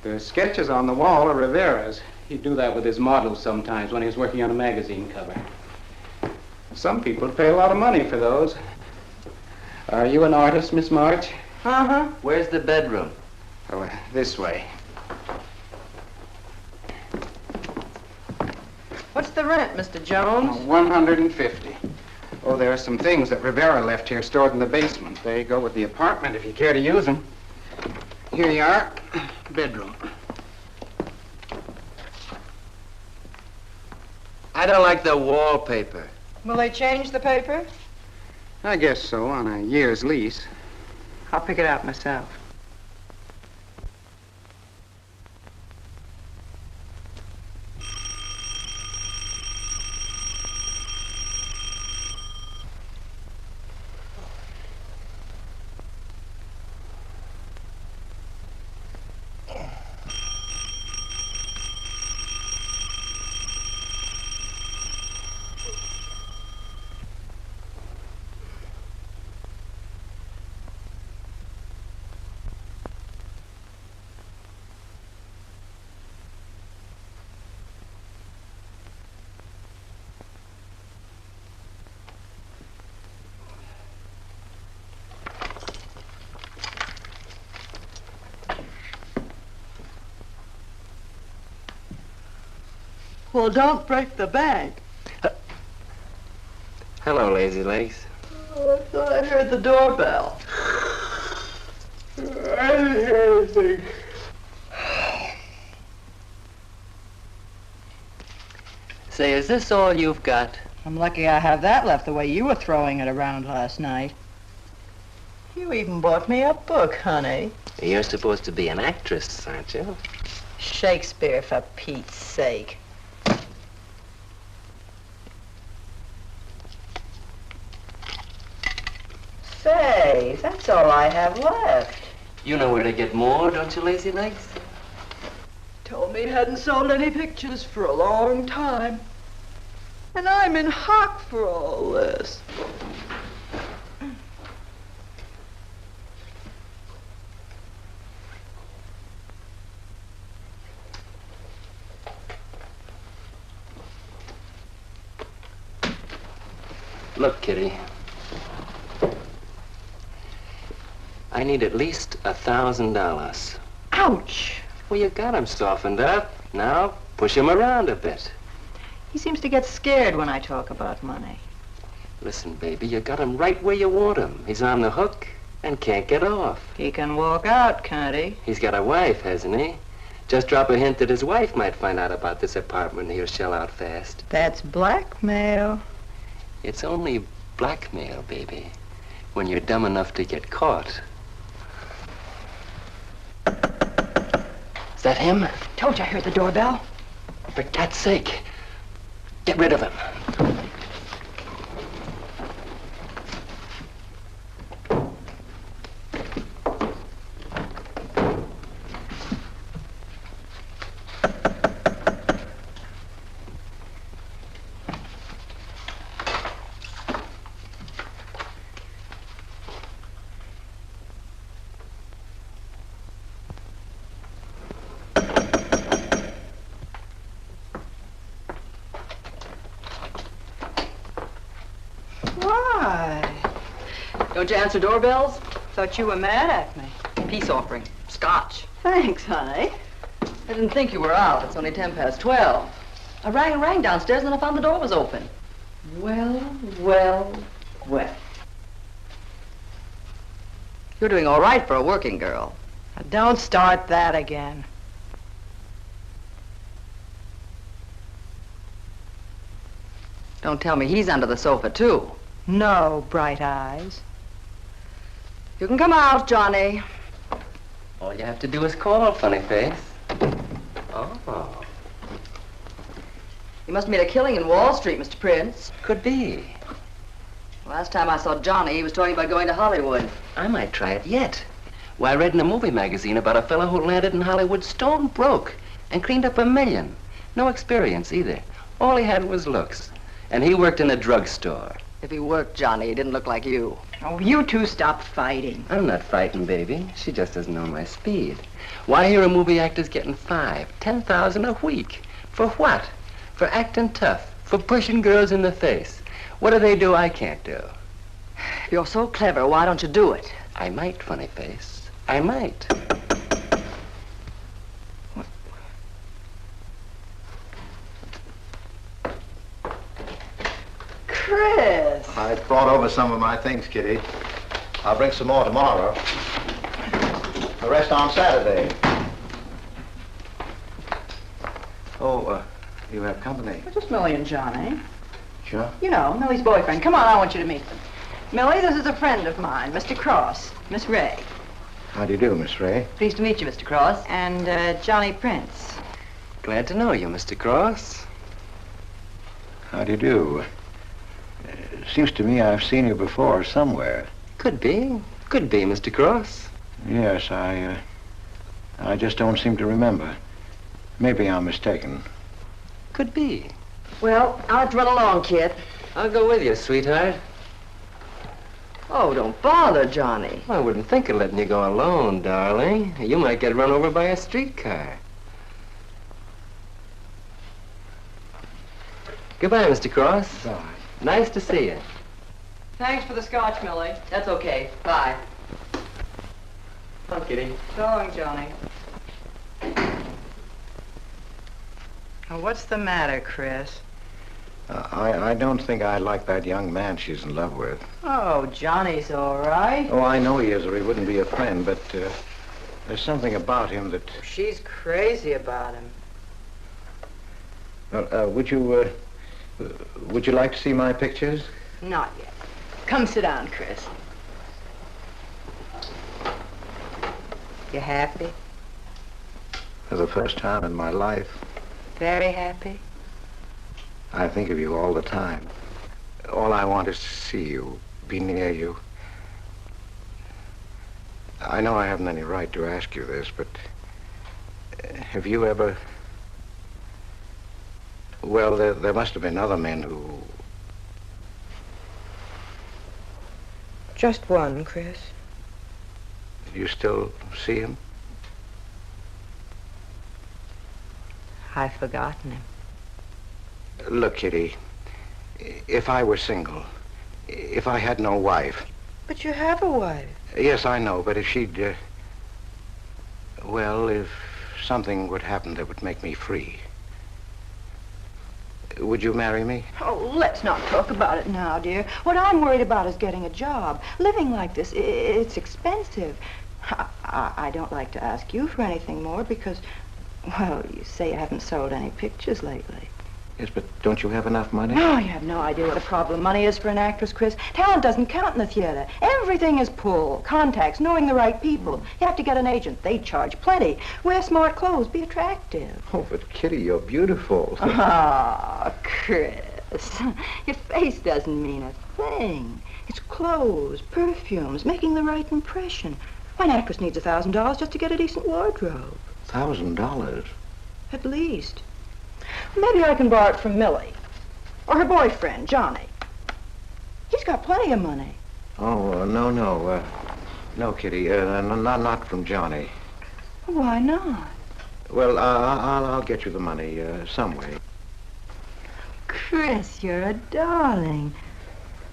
Speaker 12: The sketches on the wall are Rivera's. He'd do that with his models sometimes when he was working on a magazine cover. Some people pay a lot of money for those. Are you an artist, Miss March?
Speaker 2: Uh-huh. Where's the bedroom?
Speaker 12: Oh, this way.
Speaker 8: What's the rent, Mr. Jones?
Speaker 12: $150. Oh, there are some things that Rivera left here stored in the basement. They go with the apartment if you care to use them. Here you are. Bedroom.
Speaker 2: I don't like the wallpaper.
Speaker 8: Will they change the paper?
Speaker 12: I guess so, on a year's lease.
Speaker 8: I'll pick it out myself.
Speaker 13: Well, don't break the bank.
Speaker 2: Hello, Lazy Legs.
Speaker 13: Oh, I thought I heard the doorbell. I didn't hear anything.
Speaker 2: Say, is this all you've got?
Speaker 8: I'm lucky I have that left the way you were throwing it around last night.
Speaker 13: You even bought me a book, honey.
Speaker 2: You're supposed to be an actress, aren't you?
Speaker 8: Shakespeare, for Pete's sake. Say, that's all I have left.
Speaker 2: You know where to get more, don't you, Lazy Legs?
Speaker 13: Told me he hadn't sold any pictures for a long time. And I'm in hock for all this.
Speaker 2: Look, Kitty. I need at least $1,000.
Speaker 8: Ouch!
Speaker 2: Well, you got him softened up. Now, push him around a bit.
Speaker 8: He seems to get scared when I talk about money.
Speaker 2: Listen, baby, you got him right where you want him. He's on the hook and can't get off.
Speaker 8: He can walk out, can't he?
Speaker 2: He's got a wife, hasn't he? Just drop a hint that his wife might find out about this apartment and he'll shell out fast.
Speaker 8: That's blackmail.
Speaker 2: It's only blackmail, baby, when you're dumb enough to get caught. Is that him?
Speaker 8: Told you I heard the doorbell.
Speaker 2: For cat's sake, get rid of him.
Speaker 8: Don't you answer doorbells? Thought you were mad at me. Peace offering. Scotch.
Speaker 13: Thanks, honey.
Speaker 8: I didn't think you were out. It's only 12:10. I rang downstairs and I found the door was open. Well. You're doing all right for a working girl. Now, don't start that again. Don't tell me he's under the sofa, too. No, bright eyes. You can come out, Johnny.
Speaker 2: All you have to do is call, funny face. Oh.
Speaker 8: You must have made a killing in Wall Street, Mr. Prince.
Speaker 2: Could be.
Speaker 14: Last time I saw Johnny, he was talking about going to Hollywood.
Speaker 2: I might try it yet. Why, I read in a movie magazine about a fellow who landed in Hollywood stone broke and cleaned up $1 million. No experience either. All he had was looks. And he worked in a drugstore.
Speaker 14: If he worked, Johnny, he didn't look like you.
Speaker 8: Oh, you two stop fighting.
Speaker 2: I'm not fighting, baby. She just doesn't know my speed. Why, here a movie actor's getting $5,000, $10,000 a week. For what? For acting tough. For pushing girls in the face. What do they do I can't do?
Speaker 14: If you're so clever, why don't you do it?
Speaker 2: I might, funny face. I might.
Speaker 8: Chris!
Speaker 6: I brought over some of my things, Kitty. I'll bring some more tomorrow. The rest on Saturday. Oh, you have company.
Speaker 8: Just Millie and Johnny.
Speaker 6: Sure.
Speaker 8: You know, Millie's boyfriend. Come on, I want you to meet them. Millie, this is a friend of mine, Mr. Cross, Miss Ray.
Speaker 6: How do you do, Miss Ray?
Speaker 14: Pleased to meet you, Mr. Cross.
Speaker 8: And Johnny Prince.
Speaker 2: Glad to know you, Mr. Cross.
Speaker 6: How do you do? Seems to me I've seen you before somewhere.
Speaker 2: Could be. Could be, Mr. Cross.
Speaker 6: Yes, I just don't seem to remember. Maybe I'm mistaken.
Speaker 2: Could be.
Speaker 14: Well, I'll have to run along, kid.
Speaker 2: I'll go with you, sweetheart.
Speaker 14: Oh, don't bother, Johnny.
Speaker 2: I wouldn't think of letting you go alone, darling. You might get run over by a streetcar. Goodbye, Mr. Cross.
Speaker 6: Bye.
Speaker 2: Nice to see you.
Speaker 8: Thanks for the scotch, Millie.
Speaker 14: That's okay. Bye.
Speaker 2: Come on, Kitty.
Speaker 8: So long, Johnny. Now, what's the matter, Chris?
Speaker 6: I don't think I like that young man she's in love with.
Speaker 8: Oh, Johnny's all right.
Speaker 6: Oh, I know he is, or he wouldn't be a friend, but there's something about him that...
Speaker 8: She's crazy about him.
Speaker 6: Would you like to see my pictures?
Speaker 8: Not yet. Come sit down, Chris. You happy?
Speaker 6: For the first time in my life.
Speaker 8: Very happy?
Speaker 6: I think of you all the time. All I want is to see you, be near you. I know I haven't any right to ask you this, but have you ever... Well, there must have been other men who...
Speaker 8: Just one, Chris.
Speaker 6: You still see him?
Speaker 8: I've forgotten him.
Speaker 6: Look, Kitty, if I were single, if I had no wife...
Speaker 8: But you have a wife.
Speaker 6: Yes, I know, but if she'd... well, if something would happen that would make me free... Would you marry me?
Speaker 8: Oh, let's not talk about it now, dear. What I'm worried about is getting a job. Living like this, it's expensive. I don't like to ask you for anything more because, well, you say you haven't sold any pictures lately.
Speaker 6: Yes, but don't you have enough money?
Speaker 8: No, you have no idea what a problem money is for an actress, Chris. Talent doesn't count in the theater. Everything is pull, contacts, knowing the right people. You have to get an agent. They charge plenty. Wear smart clothes. Be attractive.
Speaker 6: Oh, but Kitty, you're beautiful.
Speaker 8: Ah, Chris. Your face doesn't mean a thing. It's clothes, perfumes, making the right impression. Why, an actress needs $1,000 just to get a decent wardrobe.
Speaker 6: $1,000?
Speaker 8: At least. Maybe I can borrow it from Millie. Or her boyfriend, Johnny. He's got plenty of money.
Speaker 6: Oh, no. No, Kitty, not from Johnny.
Speaker 8: Why not?
Speaker 6: Well, I'll get you the money some way.
Speaker 8: Chris, you're a darling.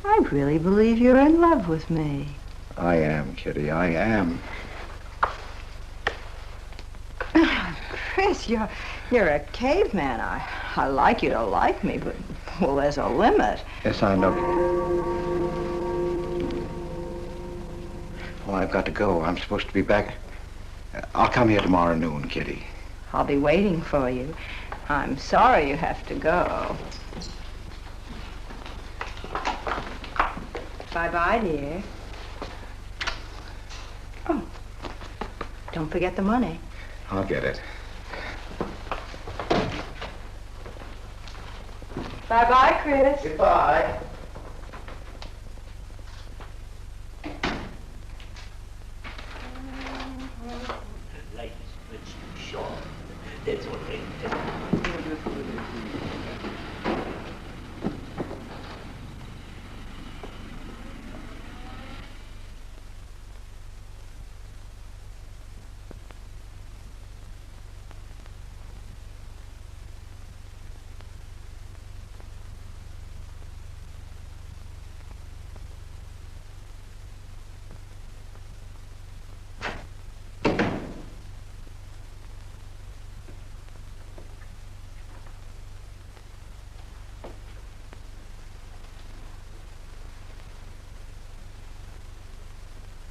Speaker 8: I really believe you're in love with me.
Speaker 6: I am, Kitty, I am.
Speaker 8: Chris, you're a caveman. I like you to like me, but, well, there's a limit.
Speaker 6: Yes, I know. Well, I've got to go. I'm supposed to be back. I'll come here tomorrow noon, Kitty.
Speaker 8: I'll be waiting for you. I'm sorry you have to go. Bye-bye, dear. Oh, don't forget the money.
Speaker 6: I'll get it.
Speaker 8: Bye-bye, Chris.
Speaker 6: Goodbye.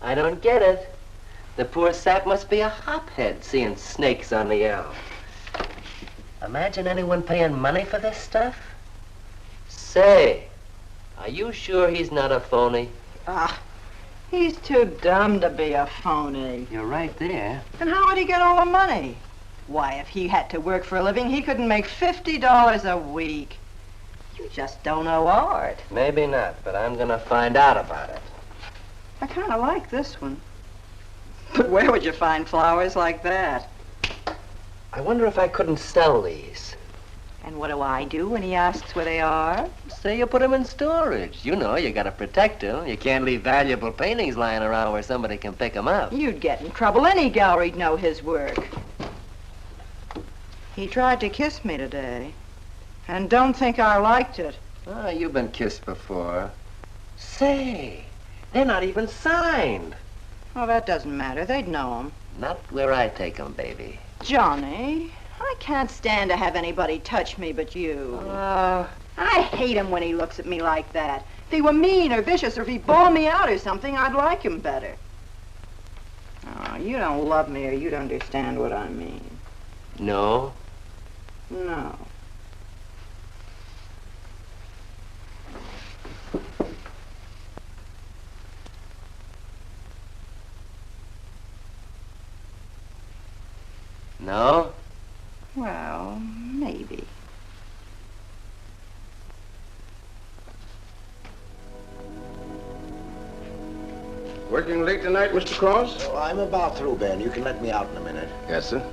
Speaker 2: I don't get it. The poor sap must be a hophead seeing snakes on the L. Imagine anyone paying money for this stuff? Say, are you sure he's not a phony?
Speaker 8: He's too dumb to be a phony.
Speaker 2: You're right there.
Speaker 8: And how would he get all the money? Why, if he had to work for a living, he couldn't make $50 a week. You just don't know art.
Speaker 2: Maybe not, but I'm gonna find out about it.
Speaker 8: I kind of like this one. But where would you find flowers like that?
Speaker 2: I wonder if I couldn't sell these.
Speaker 8: And what do I do when he asks where they are?
Speaker 2: Say you put them in storage. You know, you gotta protect them. You can't leave valuable paintings lying around where somebody can pick them up.
Speaker 8: You'd get in trouble. Any gallery'd know his work. He tried to kiss me today. And don't think I liked it.
Speaker 2: Oh, you've been kissed before. Say, they're not even signed.
Speaker 8: Oh, that doesn't matter. They'd know him.
Speaker 2: Not where I take them, baby.
Speaker 8: Johnny, I can't stand to have anybody touch me but you. I hate him when he looks at me like that. If he were mean or vicious or if he bawled me out or something, I'd like him better. Oh, you don't love me or you'd understand what I mean.
Speaker 2: No?
Speaker 8: No.
Speaker 2: No?
Speaker 8: Well, maybe.
Speaker 4: Working late tonight, Mr. Cross?
Speaker 7: Oh, I'm about through, Ben. You can let me out in a minute.
Speaker 4: Yes, sir.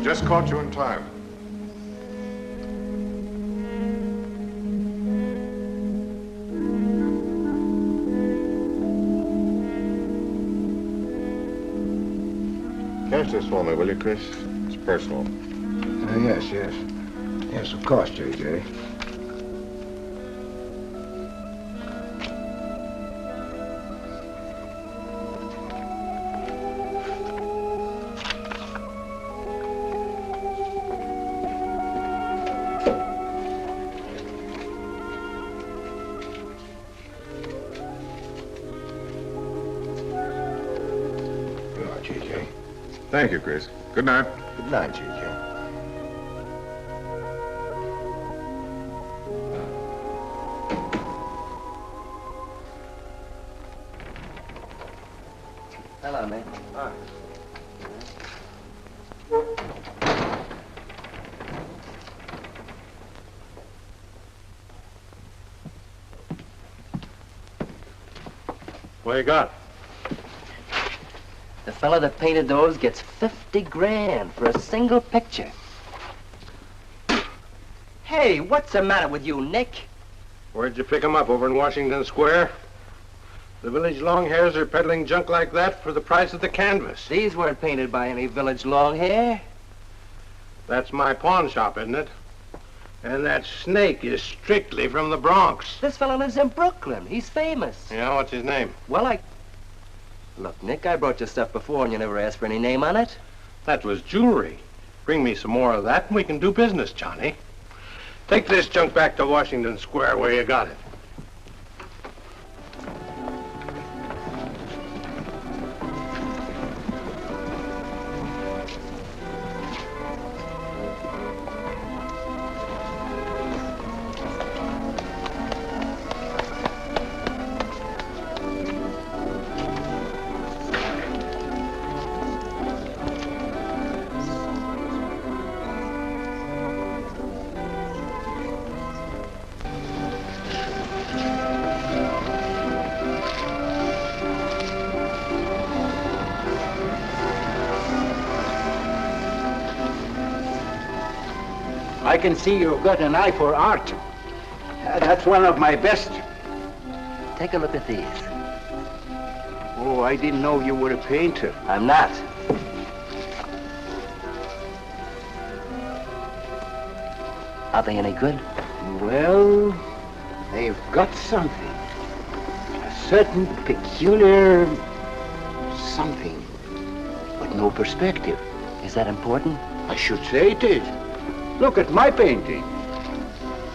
Speaker 3: Just caught you in time. Cash this for me, will you, Chris? It's personal.
Speaker 7: Yes. Yes, of course, J.J.
Speaker 3: Thank you, Chris. Good night.
Speaker 7: Good night, J.J.
Speaker 2: Hello, man.
Speaker 4: Hi.
Speaker 10: What you got?
Speaker 2: The fella that painted those gets 50 grand for a single picture. Hey, what's the matter with you, Nick?
Speaker 10: Where'd you pick 'em up? Over in Washington Square? The village long hairs are peddling junk like that for the price of the canvas.
Speaker 2: These weren't painted by any village long hair.
Speaker 10: That's my pawn shop, isn't it? And that snake is strictly from the Bronx.
Speaker 2: This fella lives in Brooklyn. He's famous.
Speaker 10: Yeah, what's his name?
Speaker 2: Well, Look, Nick, I brought you stuff before and you never asked for any name on it.
Speaker 10: That was jewelry. Bring me some more of that and we can do business, Johnny. Take this junk back to Washington Square where you got it.
Speaker 4: I can see you've got an eye for art. That's one of my best.
Speaker 2: Take a look at these.
Speaker 7: Oh, I didn't know you were a painter.
Speaker 2: I'm not. Are they any good?
Speaker 7: Well, they've got something. A certain peculiar something, but no perspective.
Speaker 2: Is that important?
Speaker 7: I should say it is. Look at my painting.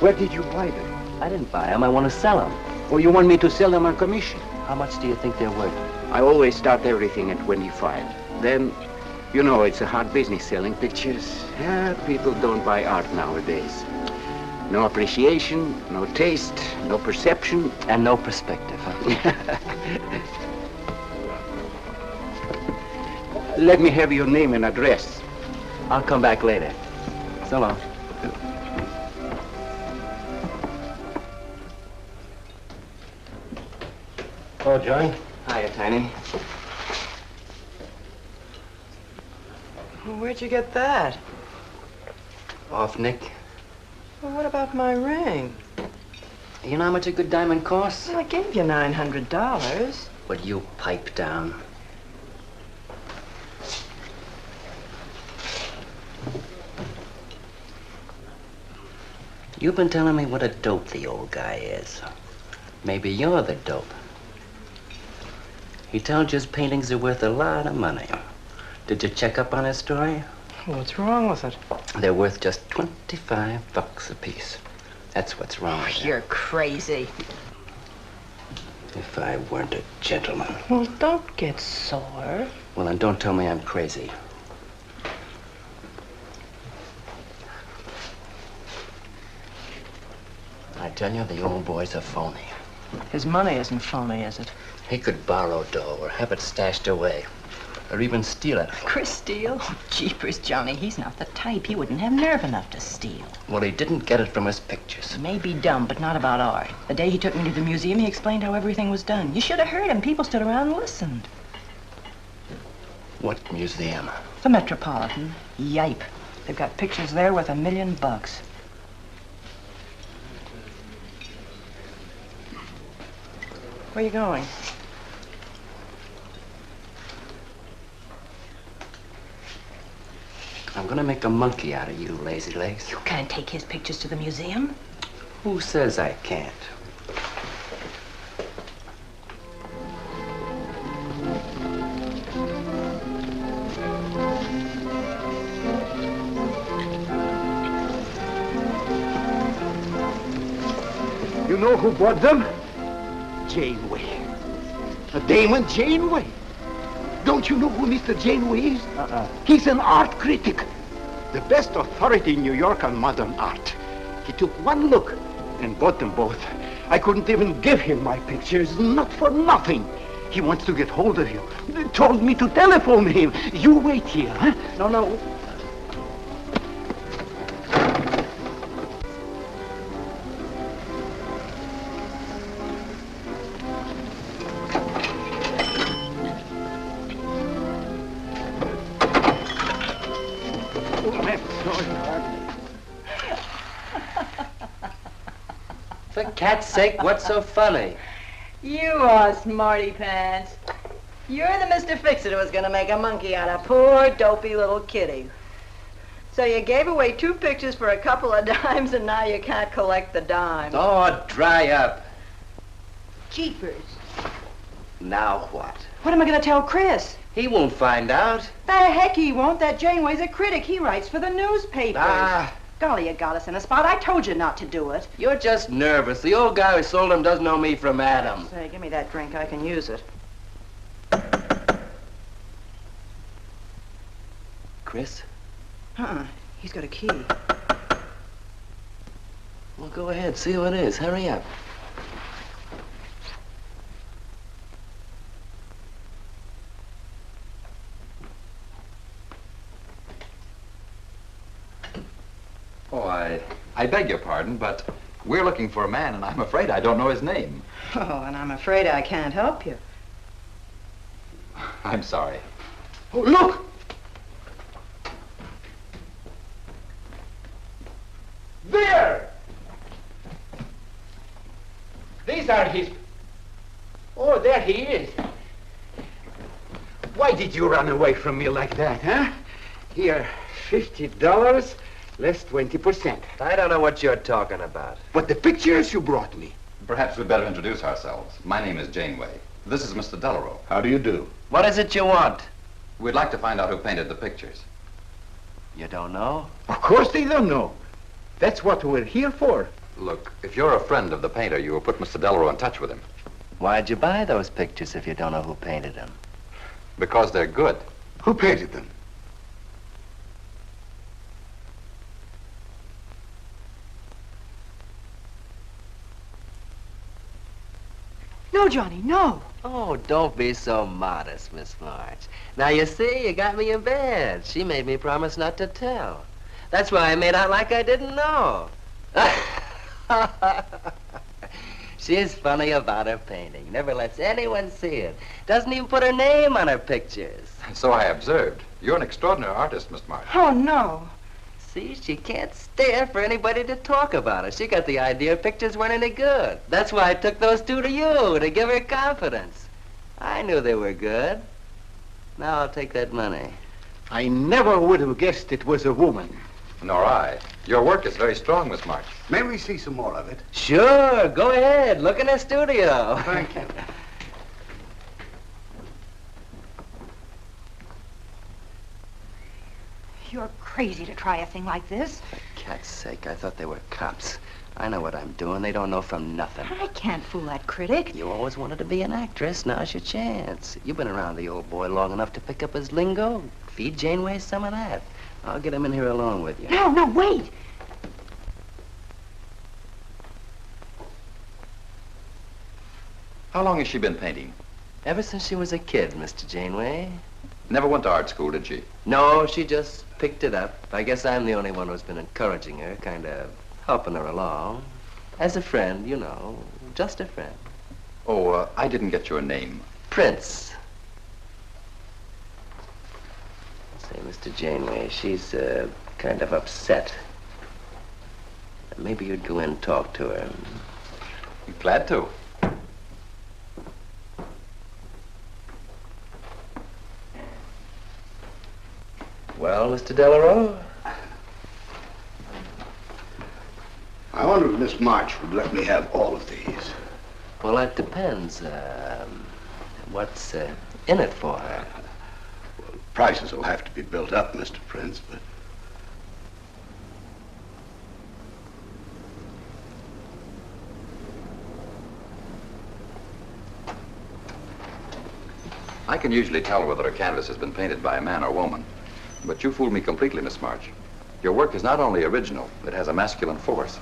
Speaker 7: Where did you buy them?
Speaker 2: I didn't buy them. I want to sell them.
Speaker 7: Oh, you want me to sell them on commission?
Speaker 2: How much do you think they're worth?
Speaker 7: I always start everything at 25. Then, you know, it's a hard business selling pictures. Yeah, people don't buy art nowadays. No appreciation, no taste, no perception.
Speaker 2: And no perspective, huh?
Speaker 7: Let me have your name and address.
Speaker 2: I'll come back later. So long.
Speaker 10: Oh, John.
Speaker 2: Hiya, Tiny.
Speaker 8: Well, where'd you get that?
Speaker 2: Off Nick.
Speaker 8: Well, what about my ring?
Speaker 2: You know how much a good diamond costs?
Speaker 8: Well, I gave you $900.
Speaker 2: Would you pipe down? You've been telling me what a dope the old guy is. Maybe you're the dope. He told you his paintings are worth a lot of money. Did you check up on his story?
Speaker 8: What's wrong with it?
Speaker 2: They're worth just $25 a piece. That's what's wrong with them.
Speaker 8: You're crazy.
Speaker 2: If I weren't a gentleman.
Speaker 8: Well, don't get sore.
Speaker 2: Well, then don't tell me I'm crazy. I tell you, the old boy's a phony.
Speaker 8: His money isn't phony, is it?
Speaker 2: He could borrow dough or have it stashed away. Or even steal it.
Speaker 8: Chris steal? Oh, jeepers, Johnny, he's not the type. He wouldn't have nerve enough to steal.
Speaker 2: Well, he didn't get it from his pictures.
Speaker 8: He may be dumb, but not about art. The day he took me to the museum, he explained how everything was done. You should have heard him. People stood around and listened.
Speaker 2: What museum?
Speaker 8: The Metropolitan. Yipe. They've got pictures there worth $1 million. Where are you going?
Speaker 2: I'm gonna make a monkey out of you, lazy legs.
Speaker 8: You can't take his pictures to the museum.
Speaker 2: Who says I can't?
Speaker 7: You know who bought them? Janeway. A Damon Janeway. Don't you know who Mr. Janeway is? He's an art critic. The best authority in New York on modern art. He took one look and bought them both. I couldn't even give him my pictures, not for nothing. He wants to get hold of you. They told me to telephone him. You wait here, huh?
Speaker 8: No.
Speaker 2: For cat's sake, what's so funny?
Speaker 8: You are smarty pants. You're the Mr. Fix-It who was going to make a monkey out of poor, dopey little kitty. So you gave away 2 pictures for a couple of dimes, and now you can't collect the dime.
Speaker 2: Oh, dry up.
Speaker 8: Jeepers.
Speaker 2: Now what?
Speaker 8: What am I going to tell Chris?
Speaker 2: He won't find out.
Speaker 8: The heck he won't. That Janeway's a critic. He writes for the newspapers.
Speaker 2: Ah.
Speaker 8: Golly, you got us in a spot. I told you not to do it.
Speaker 2: You're just nervous. The old guy who sold him doesn't know me from Adam.
Speaker 8: Say, give me that drink. I can use it.
Speaker 2: Chris?
Speaker 8: He's got a key.
Speaker 2: Well, go ahead. See who it is. Hurry up.
Speaker 15: Oh, I beg your pardon, but we're looking for a man, and I'm afraid I don't know his name.
Speaker 8: Oh, and I'm afraid I can't help you.
Speaker 15: I'm sorry.
Speaker 7: Oh, look! There! These are his... Oh, there he is. did you run away from me like that, huh? Here, $50, less 20%.
Speaker 2: I don't know what you're talking about.
Speaker 7: But the pictures you brought me.
Speaker 15: Perhaps we'd better introduce ourselves. My name is Janeway. This is Mr. Delarue.
Speaker 3: How do you do?
Speaker 2: What is it you want?
Speaker 15: We'd like to find out who painted the pictures.
Speaker 2: You don't know?
Speaker 7: Of course they don't know. That's what we're here for.
Speaker 15: Look, if you're a friend of the painter, you will put Mr. Delarue in touch with him.
Speaker 2: Why'd you buy those pictures if you don't know who painted them?
Speaker 15: Because they're good.
Speaker 7: Who painted them?
Speaker 8: No, Johnny, no.
Speaker 2: Oh, don't be so modest, Miss March. Now, you see, you got me in bed. She made me promise not to tell. That's why I made out like I didn't know. She's funny about her painting. Never lets anyone see it. Doesn't even put her name on her pictures.
Speaker 15: So I observed. You're an extraordinary artist, Miss March.
Speaker 8: Oh, no.
Speaker 2: See, she can't stand for anybody to talk about her. She got the idea pictures weren't any good. That's why I took those two to you, to give her confidence. I knew they were good. Now I'll take that money.
Speaker 7: I never would have guessed it was a woman.
Speaker 15: Nor I. Your work is very strong, Miss March.
Speaker 7: May we see some more of it?
Speaker 2: Sure, go ahead. Look in the studio.
Speaker 7: Thank you.
Speaker 8: You're crazy to try a thing like this.
Speaker 2: Cat's sake, I thought they were cops. I know what I'm doing. They don't know from nothing.
Speaker 8: I can't fool that critic.
Speaker 2: You always wanted to be an actress. Now's your chance. You've been around the old boy long enough to pick up his lingo. Feed Janeway some of that. I'll get him in here alone with you.
Speaker 8: No, wait.
Speaker 15: How long has she been painting?
Speaker 2: Ever since she was a kid, Mr. Janeway.
Speaker 15: Never went to art school, did she?
Speaker 2: No, she just picked it up. I guess I'm the only one who's been encouraging her, kind of helping her along. As a friend, you know, just a friend.
Speaker 15: Oh, I didn't get your name.
Speaker 2: Prince. Say, Mr. Janeway, she's kind of upset. Maybe you'd go in and talk to her.
Speaker 15: Glad to.
Speaker 2: Well, Mr. Delarue?
Speaker 7: I wonder if Miss March would let me have all of these.
Speaker 2: Well, that depends. What's in it for her?
Speaker 7: Well, prices will have to be built up, Mr. Prince, but...
Speaker 15: I can usually tell whether a canvas has been painted by a man or woman. But you fooled me completely, Miss March. Your work is not only original, it has a masculine force.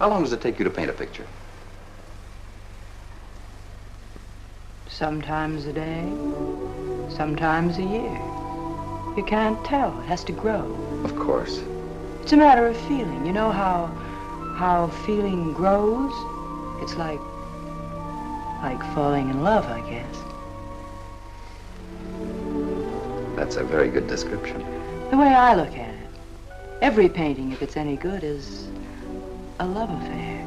Speaker 15: How long does it take you to paint a picture?
Speaker 8: Sometimes a day, sometimes a year. You can't tell. It has to grow.
Speaker 15: Of course.
Speaker 8: It's a matter of feeling. You know how feeling grows? It's like falling in love, I guess.
Speaker 15: That's a very good description.
Speaker 8: The way I look at it, every painting, if it's any good, is a love affair.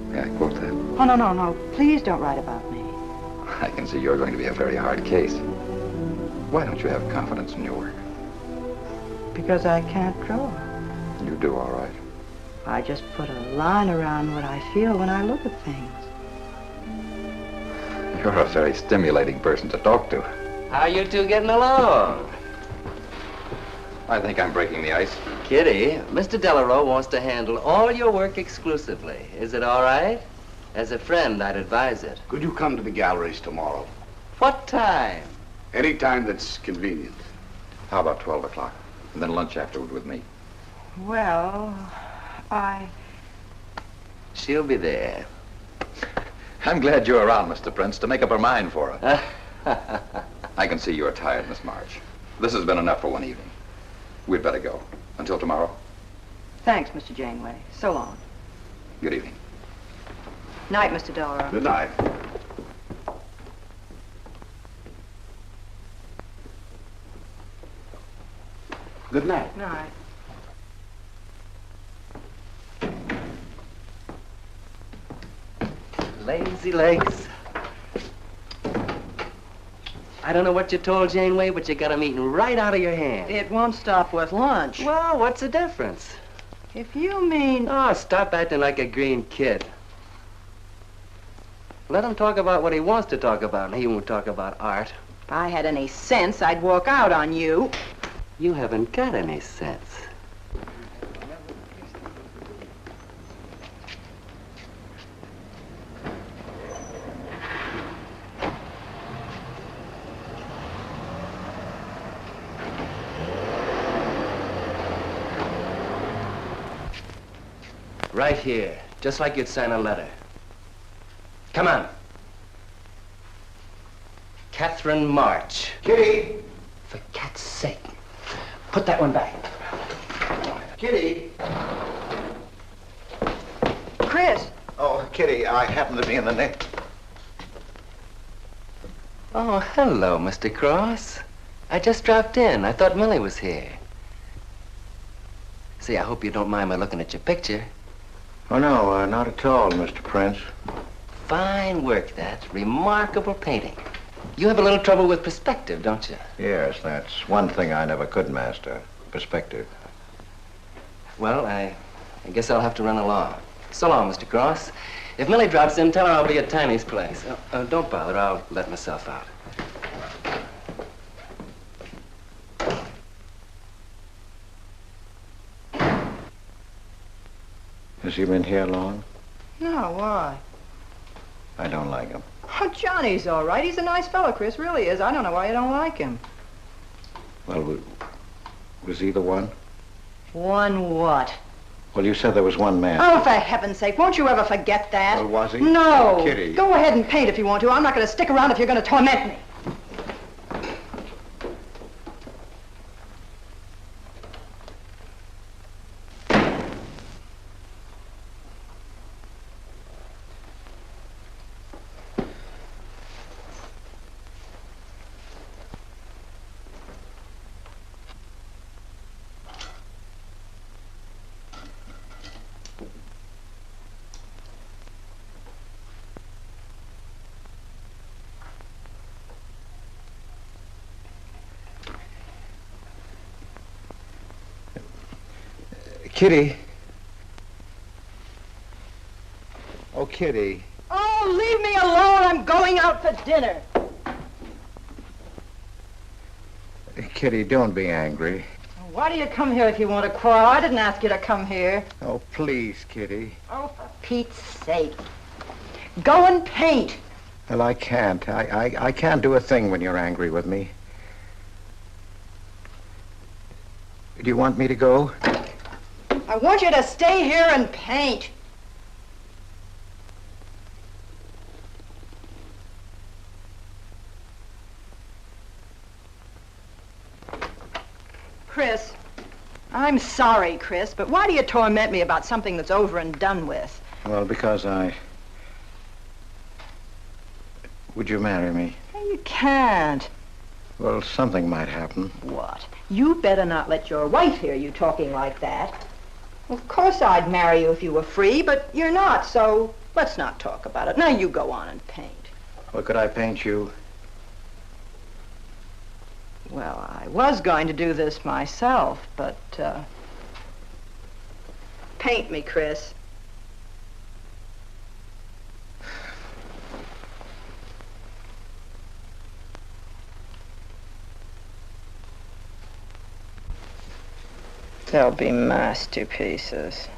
Speaker 15: May I quote that?
Speaker 8: Oh, no. Please don't write about me.
Speaker 15: I can see you're going to be a very hard case. Why don't you have confidence in your work?
Speaker 8: Because I can't draw.
Speaker 15: You do all right.
Speaker 8: I just put a line around what I feel when I look at things.
Speaker 15: You're a very stimulating person to talk to.
Speaker 2: How you two getting along?
Speaker 15: I think I'm breaking the ice.
Speaker 2: Kitty, Mr. Delarue wants to handle all your work exclusively. Is it all right? As a friend, I'd advise it.
Speaker 7: Could you come to the galleries tomorrow?
Speaker 2: What time?
Speaker 7: Any time that's convenient.
Speaker 15: How about 12 o'clock? And then lunch afterward with me.
Speaker 8: Well,
Speaker 2: She'll be there.
Speaker 15: I'm glad you're around, Mr. Prince, to make up her mind for her. I can see you're tired, Miss March. This has been enough for one evening. We'd better go. Until tomorrow.
Speaker 8: Thanks, Mr. Janeway. So long.
Speaker 15: Good evening.
Speaker 8: Night, Mr. Delarue.
Speaker 7: Good night. Good night.
Speaker 8: Night.
Speaker 2: Lazy legs. I don't know what you told Janeway, but you got 'em eating right out of your hand.
Speaker 8: It won't stop with lunch.
Speaker 2: Well, what's the difference?
Speaker 8: If you mean...
Speaker 2: Oh, stop acting like a green kid. Let him talk about what he wants to talk about, and he won't talk about art.
Speaker 8: If I had any sense, I'd walk out on you.
Speaker 2: You haven't got any sense. Right here, just like you'd sign a letter. Come on. Catherine March.
Speaker 6: Kitty!
Speaker 2: For cat's sake. Put that one back.
Speaker 6: Kitty!
Speaker 8: Chris!
Speaker 6: Oh, Kitty, I happen to be in the nick.
Speaker 2: Oh, hello, Mr. Cross. I just dropped in. I thought Millie was here. See, I hope you don't mind my looking at your picture.
Speaker 6: Oh, no, not at all, Mr. Prince.
Speaker 2: Fine work, that. Remarkable painting. You have a little trouble with perspective, don't you?
Speaker 6: Yes, that's one thing I never could master. Perspective.
Speaker 2: Well, I guess I'll have to run along. So long, Mr. Cross. If Millie drops in, tell her I'll be at Tiny's place. Don't bother. I'll let myself out.
Speaker 6: Has he been here long?
Speaker 8: No, why?
Speaker 6: I don't like him.
Speaker 8: Oh, Johnny's all right. He's a nice fellow, Chris, really is. I don't know why you don't like him.
Speaker 6: Well, was he the one?
Speaker 8: One what?
Speaker 6: Well, you said there was one man.
Speaker 8: Oh, for heaven's sake, won't you ever forget that?
Speaker 6: Well, was he?
Speaker 8: No.
Speaker 6: Kitty.
Speaker 8: Go ahead and paint if you want to. I'm not going to stick around if you're going to torment me.
Speaker 6: Kitty. Oh, Kitty.
Speaker 8: Oh, leave me alone. I'm going out for dinner.
Speaker 6: Kitty, don't be angry.
Speaker 8: Why do you come here if you want to quarrel? I didn't ask you to come here.
Speaker 6: Oh, please, Kitty.
Speaker 8: Oh, for Pete's sake. Go and paint.
Speaker 6: Well, I can't. I can't do a thing when you're angry with me. Do you want me to go?
Speaker 8: I want you to stay here and paint. Chris, I'm sorry, Chris, but why do you torment me about something that's over and done with?
Speaker 6: Well, because Would you marry me?
Speaker 8: You can't.
Speaker 6: Well, something might happen.
Speaker 8: What? You better not let your wife hear you talking like that. Of course I'd marry you if you were free, but you're not, so let's not talk about it. Now you go on and paint.
Speaker 6: Well, could I paint you?
Speaker 8: Well, I was going to do this myself, but, paint me, Chris. They'll be masterpieces.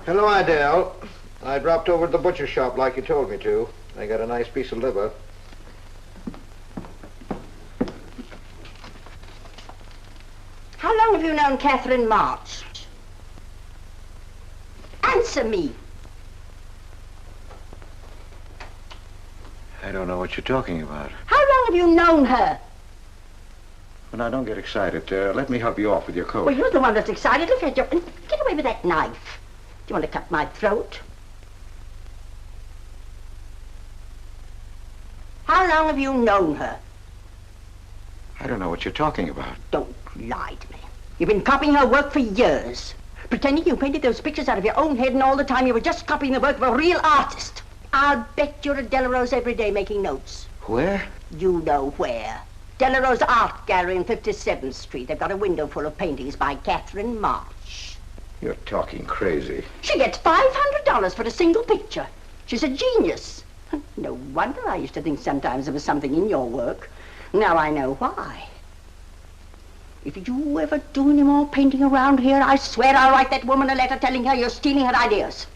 Speaker 4: Hello, Adele. I dropped over to the butcher shop like you told me to. I got a nice piece of liver.
Speaker 9: How long have you known Catherine March? Answer me.
Speaker 6: I don't know what you're talking about.
Speaker 9: How long have you known her?
Speaker 6: Well, now, don't get excited. Let me help you off with your coat.
Speaker 9: Well, you're the one that's excited. Look at you. Get away with that knife. Do you want to cut my throat? How long have you known her?
Speaker 6: I don't know what you're talking about.
Speaker 9: Don't lie to me. You've been copying her work for years. Pretending you painted those pictures out of your own head, and all the time you were just copying the work of a real artist. I'll bet you're at Delarose every day making notes.
Speaker 6: Where?
Speaker 9: You know where. Delarose Art Gallery on 57th Street. They've got a window full of paintings by Catherine March.
Speaker 6: You're talking crazy.
Speaker 9: She gets $500 for a single picture. She's a genius. No wonder I used to think sometimes there was something in your work. Now I know why. If you ever do any more painting around here, I swear I'll write that woman a letter telling her you're stealing her ideas.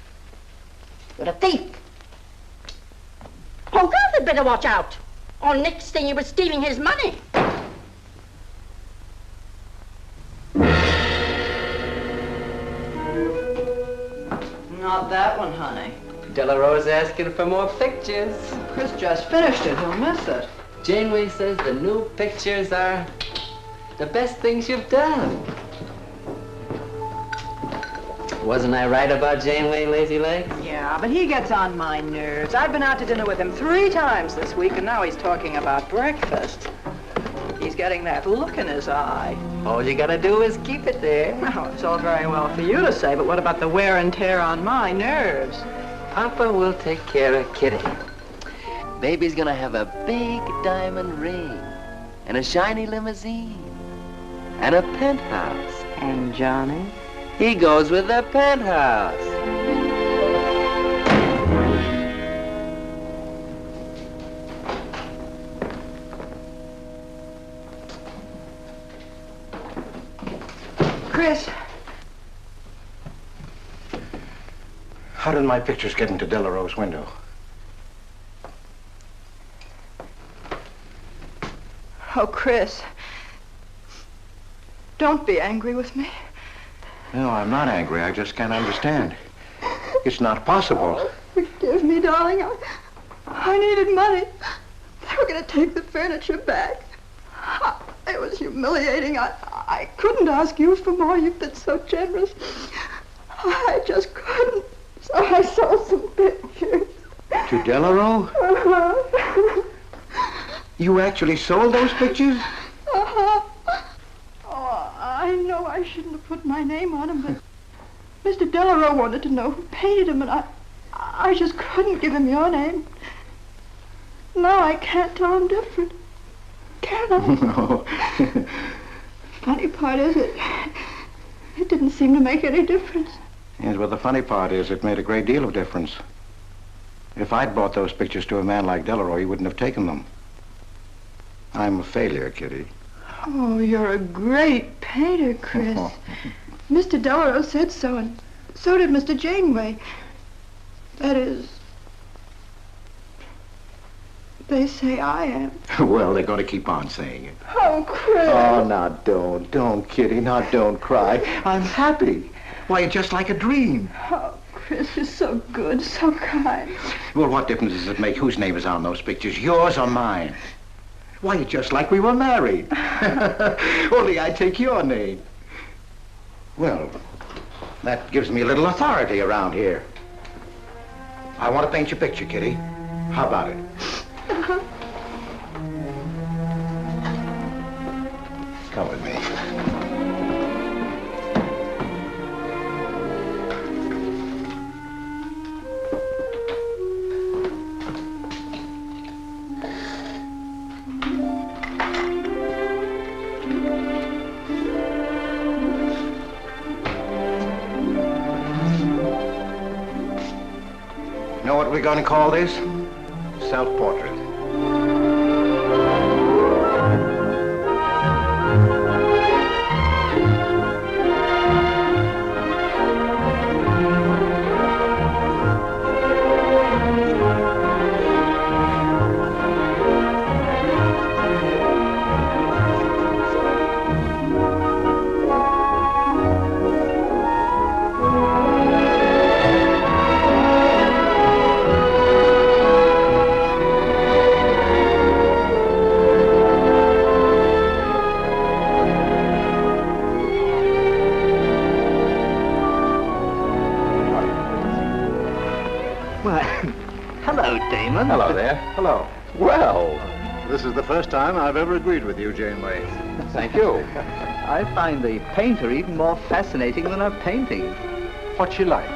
Speaker 9: You're a thief. Oh, girls had better watch out. Or next thing you were stealing his money.
Speaker 14: Not that one, honey.
Speaker 2: Delarose asking for more pictures.
Speaker 14: Chris just finished it. He'll miss it.
Speaker 2: Janeway says the new pictures are the best things you've done. Wasn't I right about Janeway, Lazy Legs?
Speaker 14: Yeah, but he gets on my nerves. I've been out to dinner with him 3 times this week, and now he's talking about breakfast. He's getting that look in his eye.
Speaker 2: All you gotta do is keep it there.
Speaker 14: Well, it's all very well for you to say, but what about the wear and tear on my nerves?
Speaker 2: Papa will take care of Kitty. Baby's gonna have a big diamond ring, and a shiny limousine, and a penthouse.
Speaker 14: And Johnny?
Speaker 2: He goes with the penthouse.
Speaker 14: Chris.
Speaker 6: How did my pictures get into Delarose's window?
Speaker 13: Oh, Chris. Don't be angry with me.
Speaker 6: No, I'm not angry. I just can't understand. It's not possible.
Speaker 13: Forgive me, darling. I needed money. They were going to take the furniture back. It was humiliating. I couldn't ask you for more. You've been so generous. I just couldn't. So I sold some pictures.
Speaker 6: To Delarose?
Speaker 13: Uh-huh.
Speaker 6: You actually sold those pictures?
Speaker 13: Uh-huh. Oh, I know I shouldn't have put my name on them, but Mr. Delarose wanted to know who painted them, and I just couldn't give him your name. Now I can't tell him different. Can I?
Speaker 6: No.
Speaker 13: Funny part is it didn't seem to make any difference.
Speaker 6: Yes, well, the funny part is it made a great deal of difference. If I'd bought those pictures to a man like Delarose, he wouldn't have taken them. I'm a failure, Kitty.
Speaker 13: Oh, you're a great painter, Chris. Mr. Delarose said so, and so did Mr. Janeway. That is, they say I am.
Speaker 6: Well, they're going to keep on saying it.
Speaker 13: Oh, Chris.
Speaker 6: Oh, now don't, Kitty. Now don't cry. I'm happy. Why, it's just like a dream.
Speaker 13: Oh, Chris, you're so good, so kind.
Speaker 6: Well, what difference does it make whose name is on those pictures, yours or mine? Why, it's just like we were married. Only I take your name. Well, that gives me a little authority around here. I want to paint your picture, Kitty. How about it? Come with me. Know what we're going to call this? Self-portrait. Duryea. Hello. Well, this is the first time I've ever agreed with you, Janeway.
Speaker 16: Thank you. I find the painter even more fascinating than her painting.
Speaker 6: What's she like?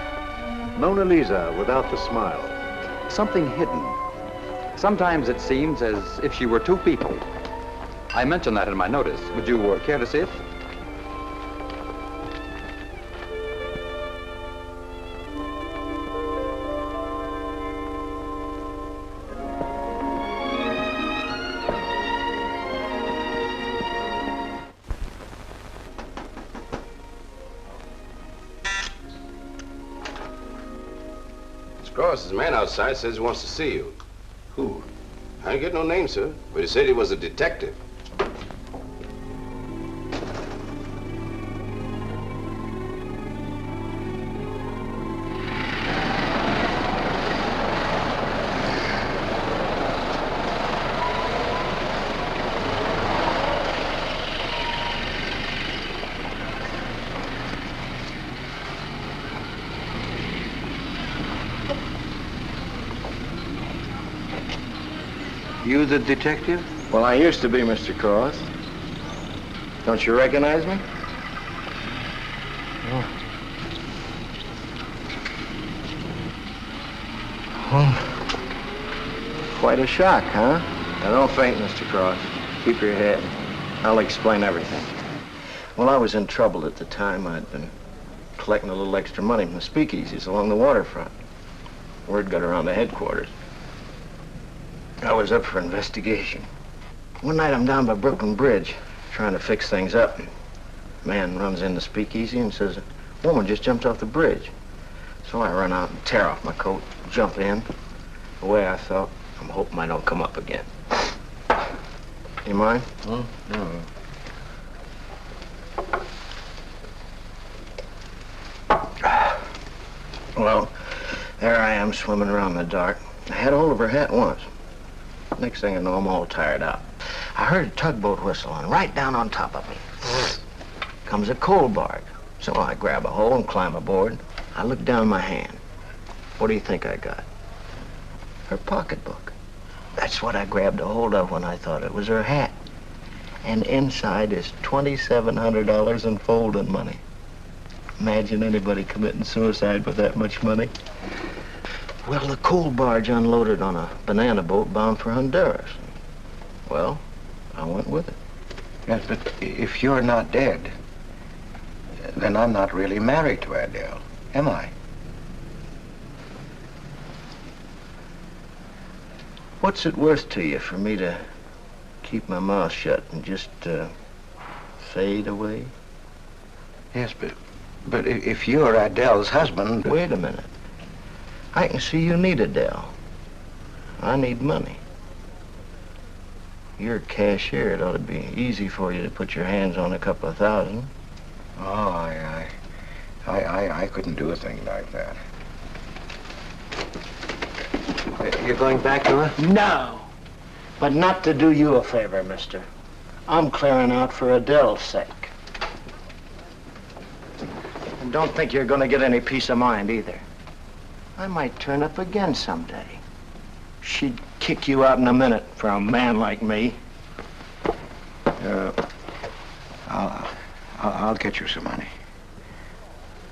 Speaker 6: Mona Lisa without the smile.
Speaker 15: Something hidden. Sometimes it seems as if she were two people. I mentioned that in my notice. Would you care to see it?
Speaker 17: Cross's man outside says he wants to see you.
Speaker 6: Who?
Speaker 17: I didn't get no name, sir, but he said he was a detective.
Speaker 4: You the detective?
Speaker 7: Well, I used to be, Mr. Cross. Don't you recognize me? Quite a shock, huh? Now, don't faint, Mr. Cross. Keep your head. I'll explain everything. Well, I was in trouble at the time. I'd been collecting a little extra money from the speakeasies along the waterfront. Word got around to headquarters. I was up for investigation. One night I'm down by Brooklyn Bridge trying to fix things up. A man runs in the speakeasy and says, a woman just jumped off the bridge. So I run out and tear off my coat, jump in. The way I felt, I'm hoping I don't come up again. You mind? No. Well, there I am swimming around in the dark. I had hold of her hat once. Next thing I know, I'm all tired out. I heard a tugboat whistle and right down on top of me comes a coal barge. So I grab a hole and climb aboard. I look down my hand. What do you think I got? Her pocketbook. That's what I grabbed a hold of when I thought it was her hat. And inside is $2,700 in folding money. Imagine anybody committing suicide with that much money. Well, the coal barge unloaded on a banana boat bound for Honduras. Well, I went with it.
Speaker 6: Yes, but if you're not dead, then I'm not really married to Adele, am I?
Speaker 7: What's it worth to you for me to keep my mouth shut and just fade away?
Speaker 6: Yes, but if you're Adele's husband...
Speaker 7: Wait a minute. I can see you need Adele. I need money. You're a cashier. It ought to be easy for you to put your hands on a couple of thousand.
Speaker 6: Oh, I couldn't do a thing like that. You're going back to her?
Speaker 7: No. But not to do you a favor, mister. I'm clearing out for Adele's sake. And don't think you're going to get any peace of mind either. I might turn up again someday. She'd kick you out in a minute for a man like me.
Speaker 6: I'll get you some money.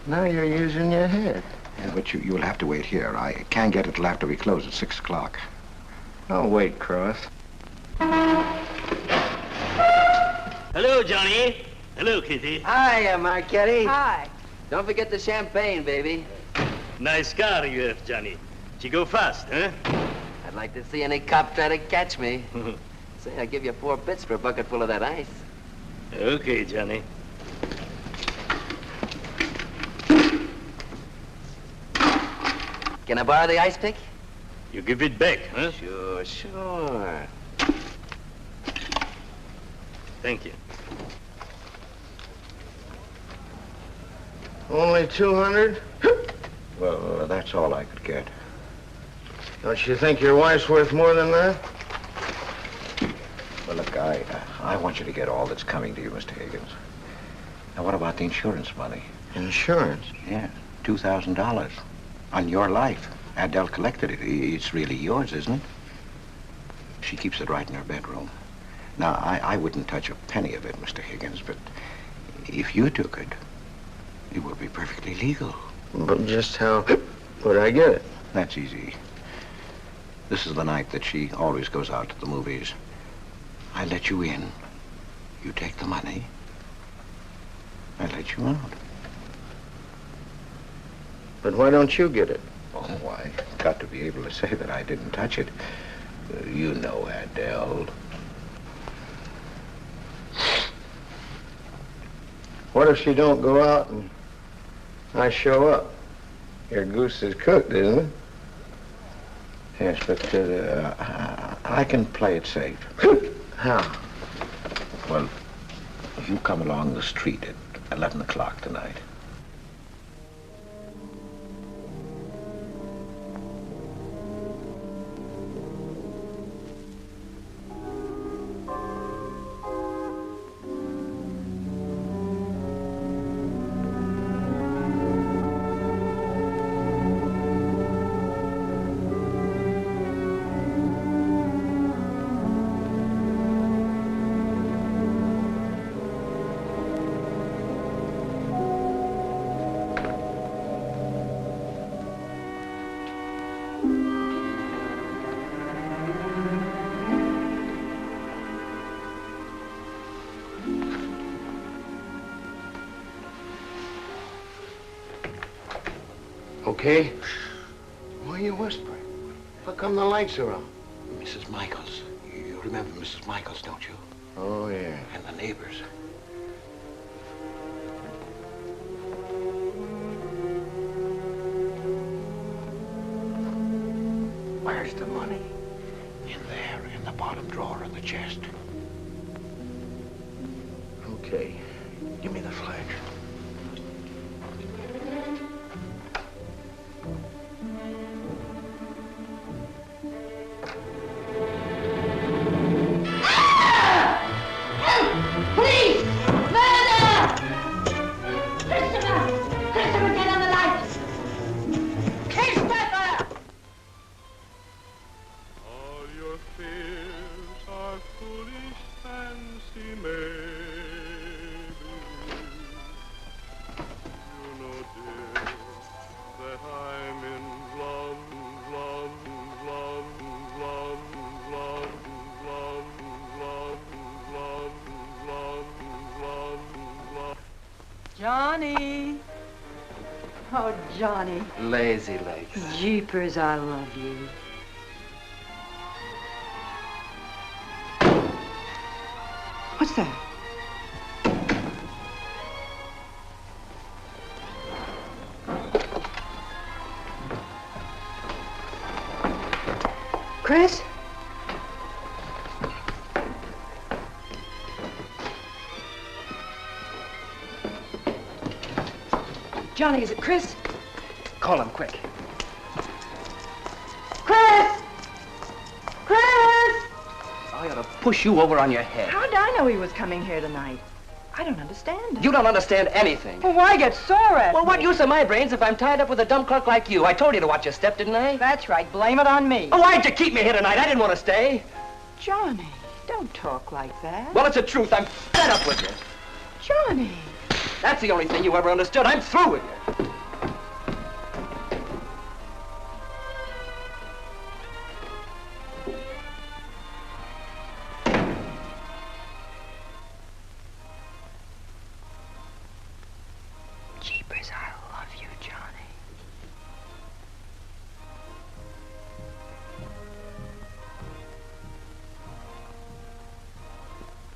Speaker 7: Now you're using your head.
Speaker 6: Yeah, but you'll have to wait here. I can't get it till after we close at 6 o'clock.
Speaker 7: I'll wait, Cross.
Speaker 18: Hello, Johnny. Hello, Kitty.
Speaker 2: Hi, Marquetti.
Speaker 14: Hi.
Speaker 2: Don't forget the champagne, baby.
Speaker 18: Nice car you have, Johnny. She go fast, huh?
Speaker 2: I'd like to see any cop try to catch me. Say, I'll give you 4 bits for a bucket full of that ice.
Speaker 18: Okay, Johnny.
Speaker 2: Can I borrow the ice pick?
Speaker 18: You give it back, huh?
Speaker 2: Sure.
Speaker 18: Thank you.
Speaker 7: Only 200?
Speaker 6: Well, that's all I could get.
Speaker 7: Don't you think your wife's worth more than that?
Speaker 6: Well, look, I want you to get all that's coming to you, Mr. Higgins. Now, what about the insurance money?
Speaker 7: Insurance?
Speaker 6: Yeah, $2,000 on your life. Adele collected it. It's really yours, isn't it? She keeps it right in her bedroom. Now, I wouldn't touch a penny of it, Mr. Higgins, but if you took it, it would be perfectly legal.
Speaker 4: But just how would I get it?
Speaker 6: That's easy. This is the night that she always goes out to the movies. I let you in. You take the money. I let you out.
Speaker 4: But why don't you get it?
Speaker 6: Oh, I got to be able to say that I didn't touch it. You know, Adele.
Speaker 4: What if she don't go out and I show up? Your goose is cooked, isn't it?
Speaker 6: Yes, but I can play it safe.
Speaker 4: How?
Speaker 6: Well, you come along the street at 11 o'clock tonight.
Speaker 4: Okay? Why are you whispering? How come the lights are on?
Speaker 6: Mrs. Michaels. You remember Mrs. Michaels, don't you?
Speaker 4: Oh, yeah.
Speaker 6: And the neighbors.
Speaker 4: Where's the money?
Speaker 6: In there, in the bottom drawer of the chest.
Speaker 4: Okay. Give me the flash.
Speaker 9: Police! Murder! Christopher! Christopher, get on the lights! Christopher!
Speaker 11: All your fears are foolish fancy maybe. You know, dear, that I'm in love, love, love, love, love, love, love, love, love, love, love.
Speaker 14: Johnny. Oh, Johnny.
Speaker 2: Lazy legs.
Speaker 14: Jeepers, I love you. What's that? Chris? Johnny, is it Chris?
Speaker 2: Call him quick.
Speaker 14: Chris! Chris!
Speaker 2: I ought to push you over on your head.
Speaker 14: How'd I know he was coming here tonight? I don't understand.
Speaker 2: You don't understand anything.
Speaker 14: Well, why get sore at
Speaker 2: Well,
Speaker 14: me?
Speaker 2: what use are my brains if I'm tied up with a dumb clerk like you? I told you to watch your step, didn't I?
Speaker 14: That's right. Blame it on me.
Speaker 2: Oh, why'd you keep me here tonight? I didn't want to stay.
Speaker 14: Johnny, don't talk like that.
Speaker 2: Well, it's the truth. I'm fed up with you.
Speaker 14: Johnny.
Speaker 2: That's the only thing you ever understood. I'm through with you.
Speaker 14: Jeepers, I love you, Johnny.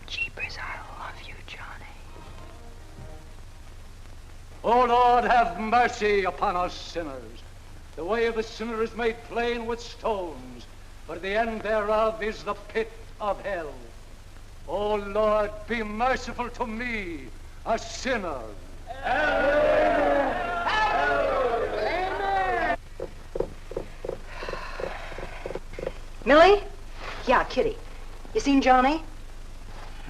Speaker 14: Jeepers, I love you, Johnny.
Speaker 19: O Lord, have mercy upon us sinners. The way of the sinner is made plain with stones, but the end thereof is the pit of hell. O Lord, be merciful to me, a sinner.
Speaker 14: Millie? Yeah, Kitty. You seen Johnny?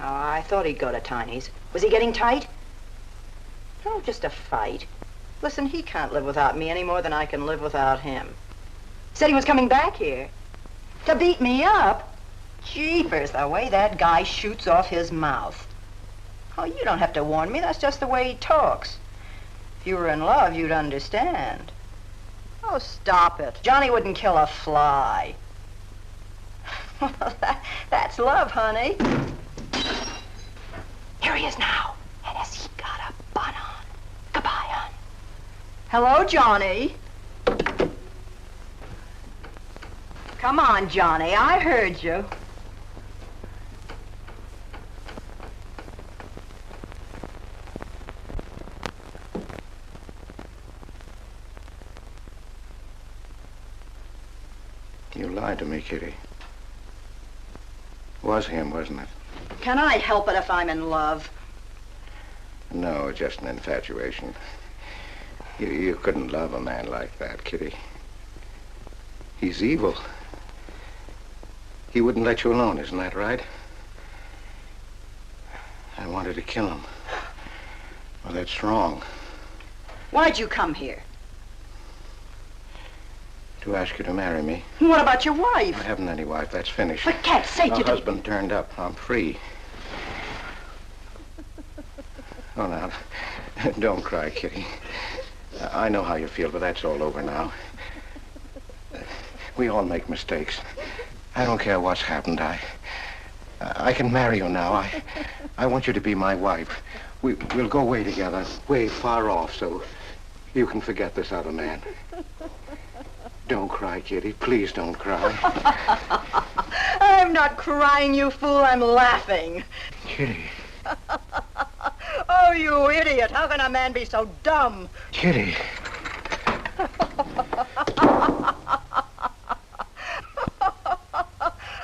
Speaker 14: Oh, I thought he'd go to Tiny's. Was he getting tight? Oh, just a fight. Listen, he can't live without me any more than I can live without him. Said he was coming back here. To beat me up?
Speaker 8: Jeepers, the way that guy shoots off his mouth. Oh, you don't have to warn me. That's just the way he talks. If you were in love, you'd understand. Oh, stop it. Johnny wouldn't kill a fly. That's love, honey. Here he is now. And has he got a bun on? Goodbye, hon. Hello, Johnny. Come on, Johnny. I heard you.
Speaker 6: You lied to me, Kitty. Was him, wasn't it?
Speaker 8: Can I help it if I'm in love?
Speaker 6: No, just an infatuation. You couldn't love a man like that, Kitty. He's evil. He wouldn't let you alone, isn't that right? I wanted to kill him. Well, that's wrong.
Speaker 8: Why'd you come here?
Speaker 6: To ask you to marry me.
Speaker 8: What about your wife?
Speaker 6: I haven't any wife. That's finished.
Speaker 8: For cat's sake,
Speaker 6: My
Speaker 8: you don't...
Speaker 6: husband turned up. I'm free. Oh, now, don't cry, Kitty. I know how you feel, but that's all over now. We all make mistakes. I don't care what's happened. I can marry you now. I want you to be my wife. We'll go away together, way far off, so you can forget this other man. Don't cry, Kitty. Please don't cry.
Speaker 8: I'm not crying, you fool. I'm laughing.
Speaker 6: Kitty.
Speaker 8: Oh, you idiot. How can a man be so dumb?
Speaker 6: Kitty.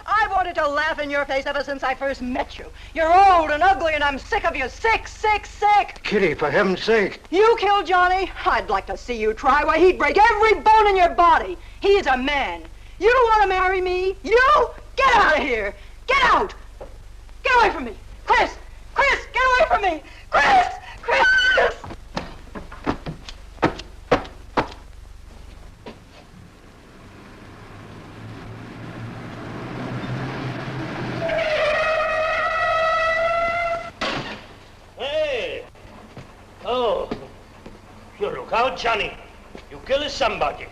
Speaker 8: I wanted to laugh in your face ever since I first met you. You're old and ugly, and I'm sick of you. Sick, sick, sick.
Speaker 6: Kitty, for heaven's sake.
Speaker 8: You killed Johnny? I'd like to see you try. Why, he'd break every bone in your body. He's a man. You don't want to marry me? You? Get out of here. Get out. Get away from me. Chris! Chris, get away from me. Chris! Chris!
Speaker 18: Hey! Oh, you look out, Johnny. You kill somebody.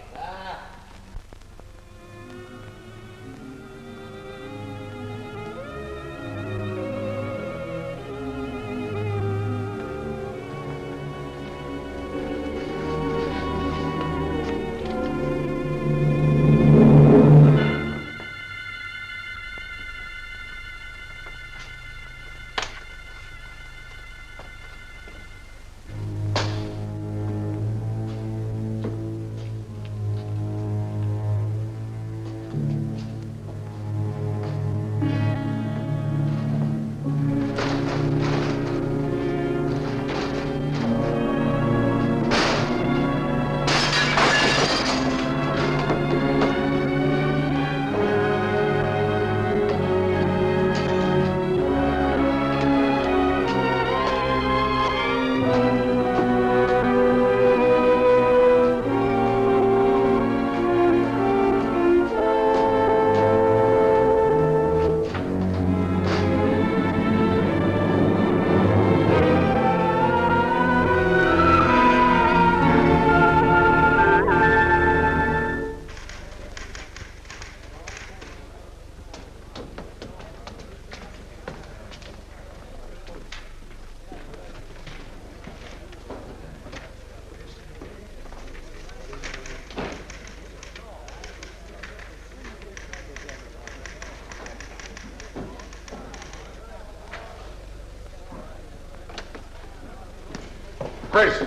Speaker 3: Chris.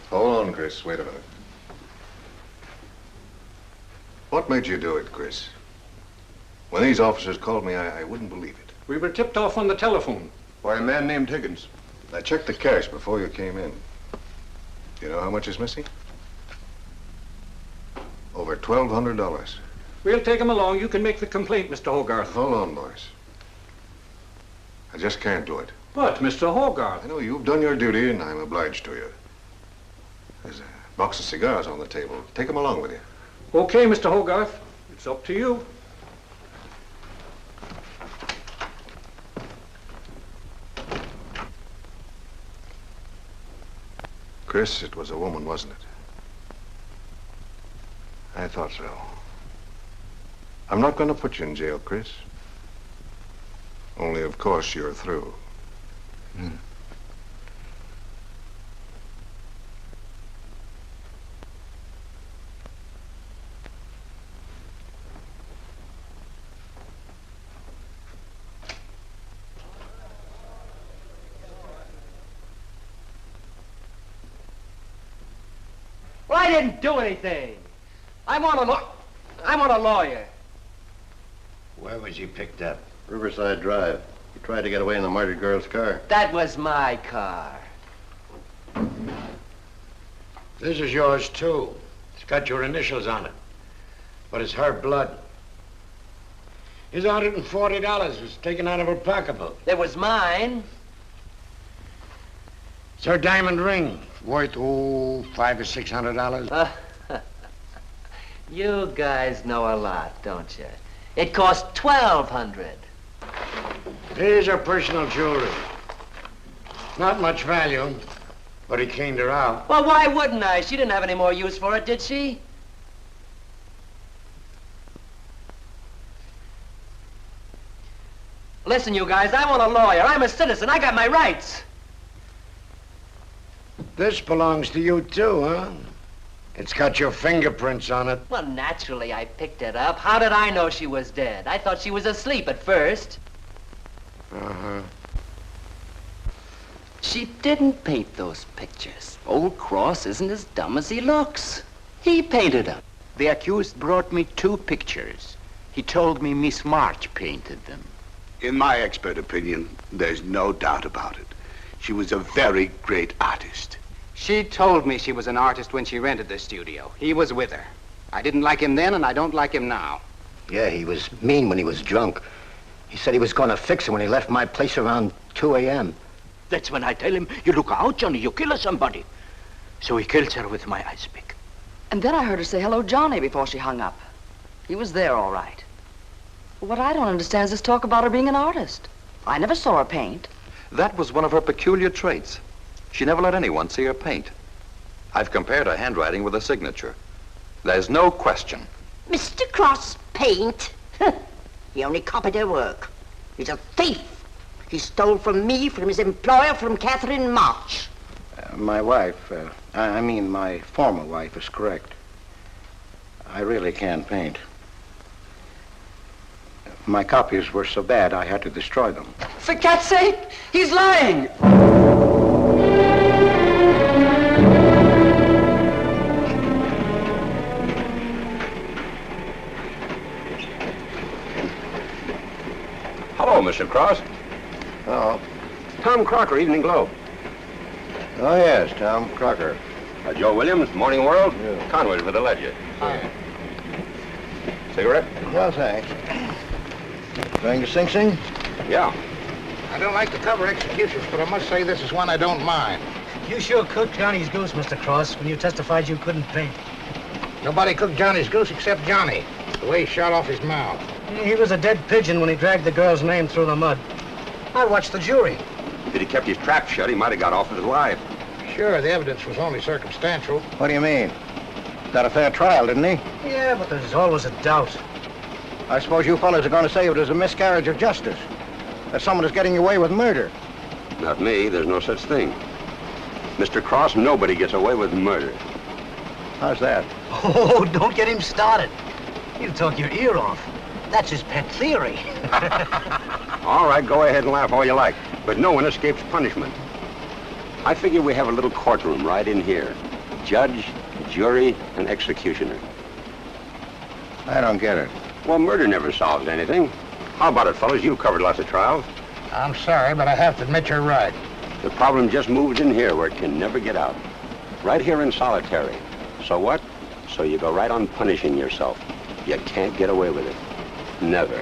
Speaker 3: Hold on, Chris. Wait a minute. What made you do it, Chris? When these officers called me, I wouldn't believe it.
Speaker 10: We were tipped off on the telephone.
Speaker 3: Why, a man named Higgins. I checked the cash before you came in. You know how much is missing? Over $1,200.
Speaker 19: We'll take him along. You can make the complaint, Mr. Hogarth.
Speaker 3: Hold on, boys. I just can't do it.
Speaker 19: But, Mr. Hogarth...
Speaker 3: I know you've done your duty, and I'm obliged to you. There's a box of cigars on the table. Take them along with you.
Speaker 19: Okay, Mr. Hogarth. It's up to you.
Speaker 3: Chris, it was a woman, wasn't it? I thought so. I'm not going to put you in jail, Chris. Only, of course, you're through.
Speaker 2: Well, I didn't do anything. I want a lawyer.
Speaker 20: Where was he picked up? Riverside Drive. He tried to get away in the murdered girl's car.
Speaker 2: That was my car.
Speaker 20: This is yours, too. It's got your initials on it. But it's her blood. His $140 was taken out of her pocketbook.
Speaker 2: It was mine.
Speaker 20: It's her diamond ring, worth, $500 or $600.
Speaker 2: You guys know a lot, don't you? It cost $1,200.
Speaker 20: Here's her personal jewelry. Not much value, but he cleaned her out.
Speaker 2: Well, why wouldn't I? She didn't have any more use for it, did she? Listen, you guys, I want a lawyer. I'm a citizen. I got my rights.
Speaker 20: This belongs to you, too, huh? It's got your fingerprints on it.
Speaker 2: Well, naturally, I picked it up. How did I know she was dead? I thought she was asleep at first.
Speaker 20: Uh-huh.
Speaker 2: She didn't paint those pictures. Old Cross isn't as dumb as he looks. He painted them.
Speaker 7: The accused brought me 2 pictures. He told me Miss March painted them.
Speaker 21: In my expert opinion, there's no doubt about it. She was a very great artist.
Speaker 12: She told me she was an artist when she rented the studio. He was with her. I didn't like him then, and I don't like him now.
Speaker 7: Yeah, he was mean when he was drunk. He said he was going to fix her when he left my place around 2 a.m. That's when I tell him, you look out, Johnny, you kill somebody. So he kills her with my ice pick.
Speaker 22: And then I heard her say, hello, Johnny, before she hung up. He was there, all right. What I don't understand is this talk about her being an artist. I never saw her paint.
Speaker 15: That was one of her peculiar traits. She never let anyone see her paint. I've compared her handwriting with her signature. There's no question.
Speaker 9: Mr. Cross paint? He only copied her work. He's a thief. He stole from me, from his employer, from Catherine March.
Speaker 6: My wife, I mean my former wife, is correct. I really can't paint. My copies were so bad I had to destroy them.
Speaker 2: For cat's sake, he's lying!
Speaker 17: Hello, Mr. Cross.
Speaker 6: Oh.
Speaker 17: Tom Crocker, Evening Globe.
Speaker 6: Oh, yes, Tom Crocker.
Speaker 17: Joe Williams, Morning World.
Speaker 6: Yeah.
Speaker 17: Conway's for the Ledger. Cigarette?
Speaker 6: No, thanks. Going to Sing Sing?
Speaker 17: Yeah.
Speaker 6: I don't like to cover executions, but I must say this is one I don't mind.
Speaker 23: You sure cooked Johnny's goose, Mr. Cross, when you testified you couldn't paint.
Speaker 6: Nobody cooked Johnny's goose except Johnny. The way he shot off his mouth.
Speaker 23: He was a dead pigeon when he dragged the girl's name through the mud. I watched the jury.
Speaker 17: If he'd kept his trap shut, he might have got off with his life.
Speaker 6: Sure, the evidence was only circumstantial. What do you mean? Got a fair trial, didn't he?
Speaker 23: Yeah, but there's always a doubt.
Speaker 6: I suppose you fellas are going to say it was a miscarriage of justice. That someone is getting away with murder.
Speaker 17: Not me. There's no such thing. Mr. Cross, nobody gets away with murder.
Speaker 6: How's that?
Speaker 23: Oh, don't get him started. He'll talk your ear off. That's his pet theory.
Speaker 17: All right, go ahead and laugh all you like, but no one escapes punishment. I figure we have a little courtroom right in here. Judge, jury, and executioner.
Speaker 6: I don't get it.
Speaker 17: Well, murder never solves anything. How about it, fellas? You've covered lots of trials.
Speaker 20: I'm sorry, but I have to admit you're right.
Speaker 17: The problem just moved in here where it can never get out. Right here in solitary. So what? So you go right on punishing yourself. You can't get away with it. Never.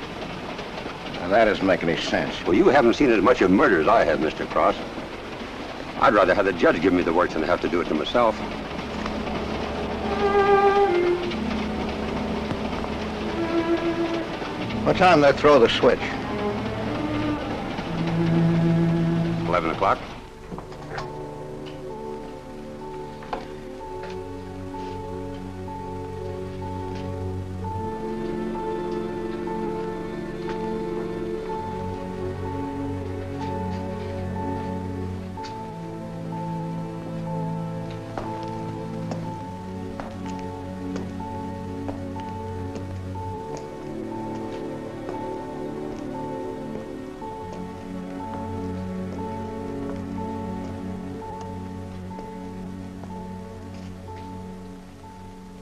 Speaker 20: Now, that doesn't make any sense.
Speaker 17: Well, you haven't seen as much of murder as I have, Mr. Cross. I'd rather have the judge give me the work than have to do it to myself.
Speaker 4: What time they throw the switch?
Speaker 17: 11 o'clock.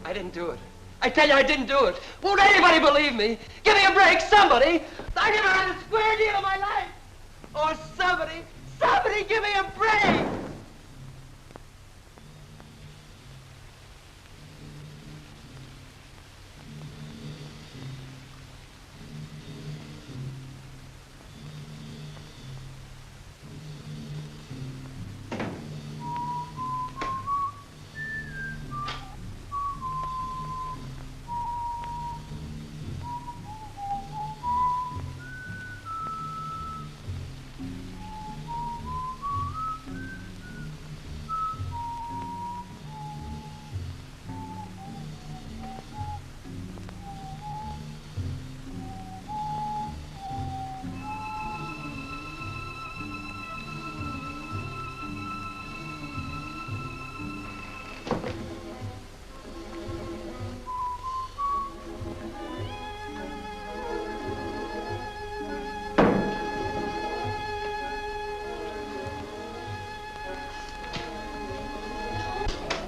Speaker 2: I didn't do it. I tell you, I didn't do it. Won't anybody believe me? Give me a break, somebody. I never had a square deal in my life. Or somebody give me a break.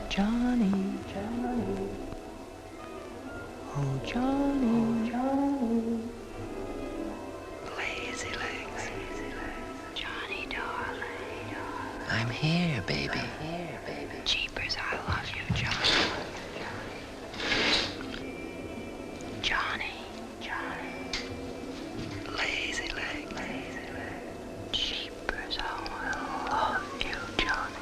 Speaker 8: Johnny, Johnny, oh Johnny, Johnny, lazy legs, Johnny darling, I'm here, baby. Jeepers, I love you, Johnny. Johnny, Johnny, lazy legs, jeepers, I love you, Johnny.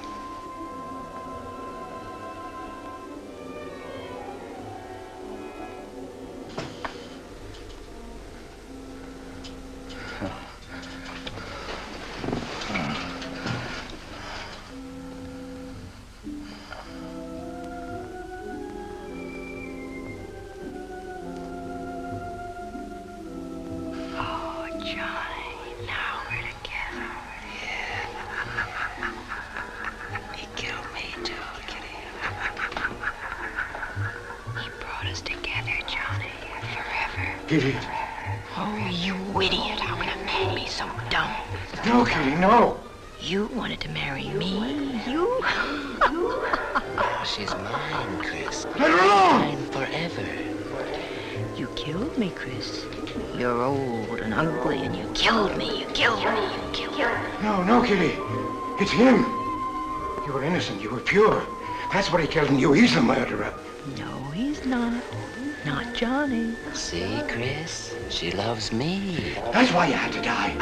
Speaker 20: Kitty.
Speaker 8: Oh, you idiot. How can a man be so dumb?
Speaker 20: No, Kitty, no.
Speaker 8: You wanted to marry me. You?
Speaker 2: Oh, she's mine, Chris.
Speaker 20: Let her alone.
Speaker 2: Mine forever.
Speaker 8: You killed me, Chris. You're old and ugly, and you killed me. You killed me. You killed me.
Speaker 20: No, Kitty. It's him. You were innocent. You were pure. That's what he killed in you. He's the murderer.
Speaker 8: No, he's not. Not Johnny.
Speaker 2: See, Chris? She loves me.
Speaker 20: That's why you had to die.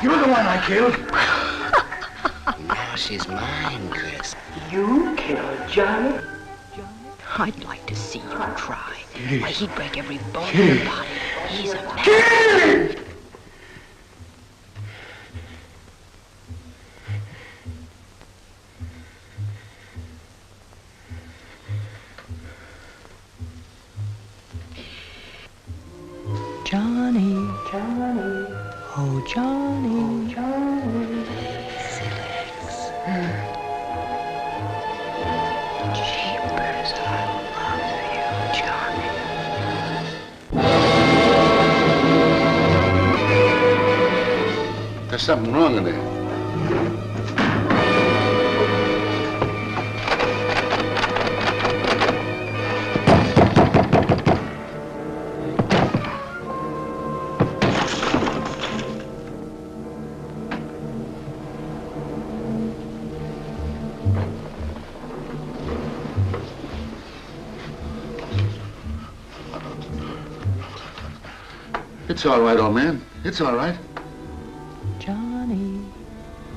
Speaker 20: You're the one I killed.
Speaker 2: Now she's mine, Chris.
Speaker 8: You killed Johnny? I'd like to see you try.
Speaker 20: Kitty.
Speaker 8: Why, he'd break every bone in
Speaker 20: Kitty.
Speaker 8: your body. He's a man.
Speaker 20: Kitty!
Speaker 8: Johnny, Johnny, oh Johnny, Johnny. Jeepers, I love you, Johnny.
Speaker 20: There's something wrong in there.
Speaker 21: It's all right, old man. It's all right.
Speaker 2: Johnny,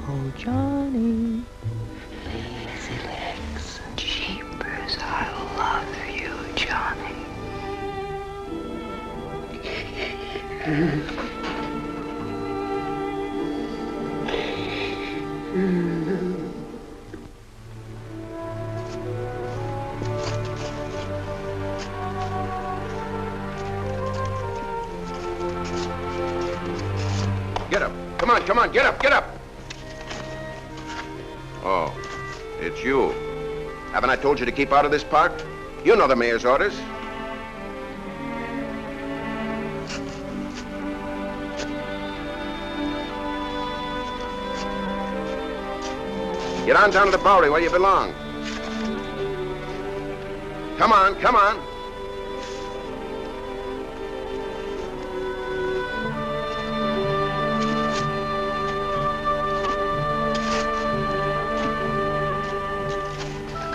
Speaker 2: oh Johnny, lazy legs. Jeepers, I love you, Johnny.
Speaker 17: Get up. Come on, get up, get up. Oh, it's you. Haven't I told you to keep out of this park? You know the mayor's orders. Get on down to the Bowery where you belong. Come on, come on.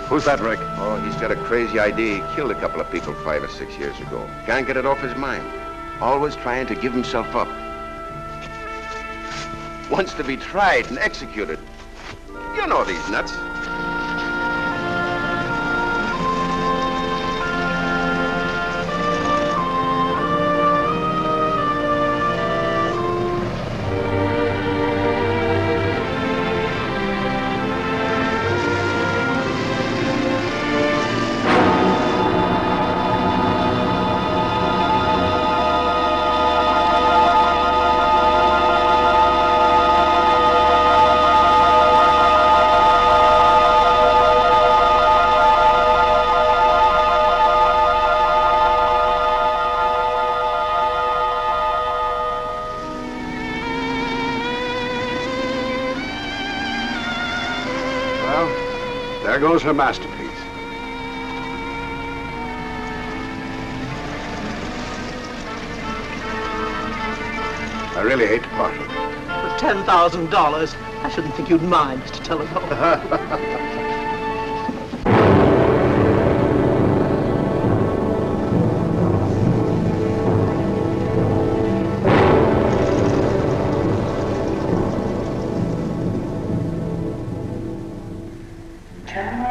Speaker 21: Who's that, Rick?
Speaker 17: Oh, he's got a crazy idea. He killed a couple of people 5 or 6 years ago. Can't get it off his mind. Always trying to give himself up. Wants to be tried and executed. You know these nuts.
Speaker 21: There goes her masterpiece. I really hate to part with it.
Speaker 23: For $10,000, I shouldn't think you'd mind, Mr. Telephone.
Speaker 2: Johnny.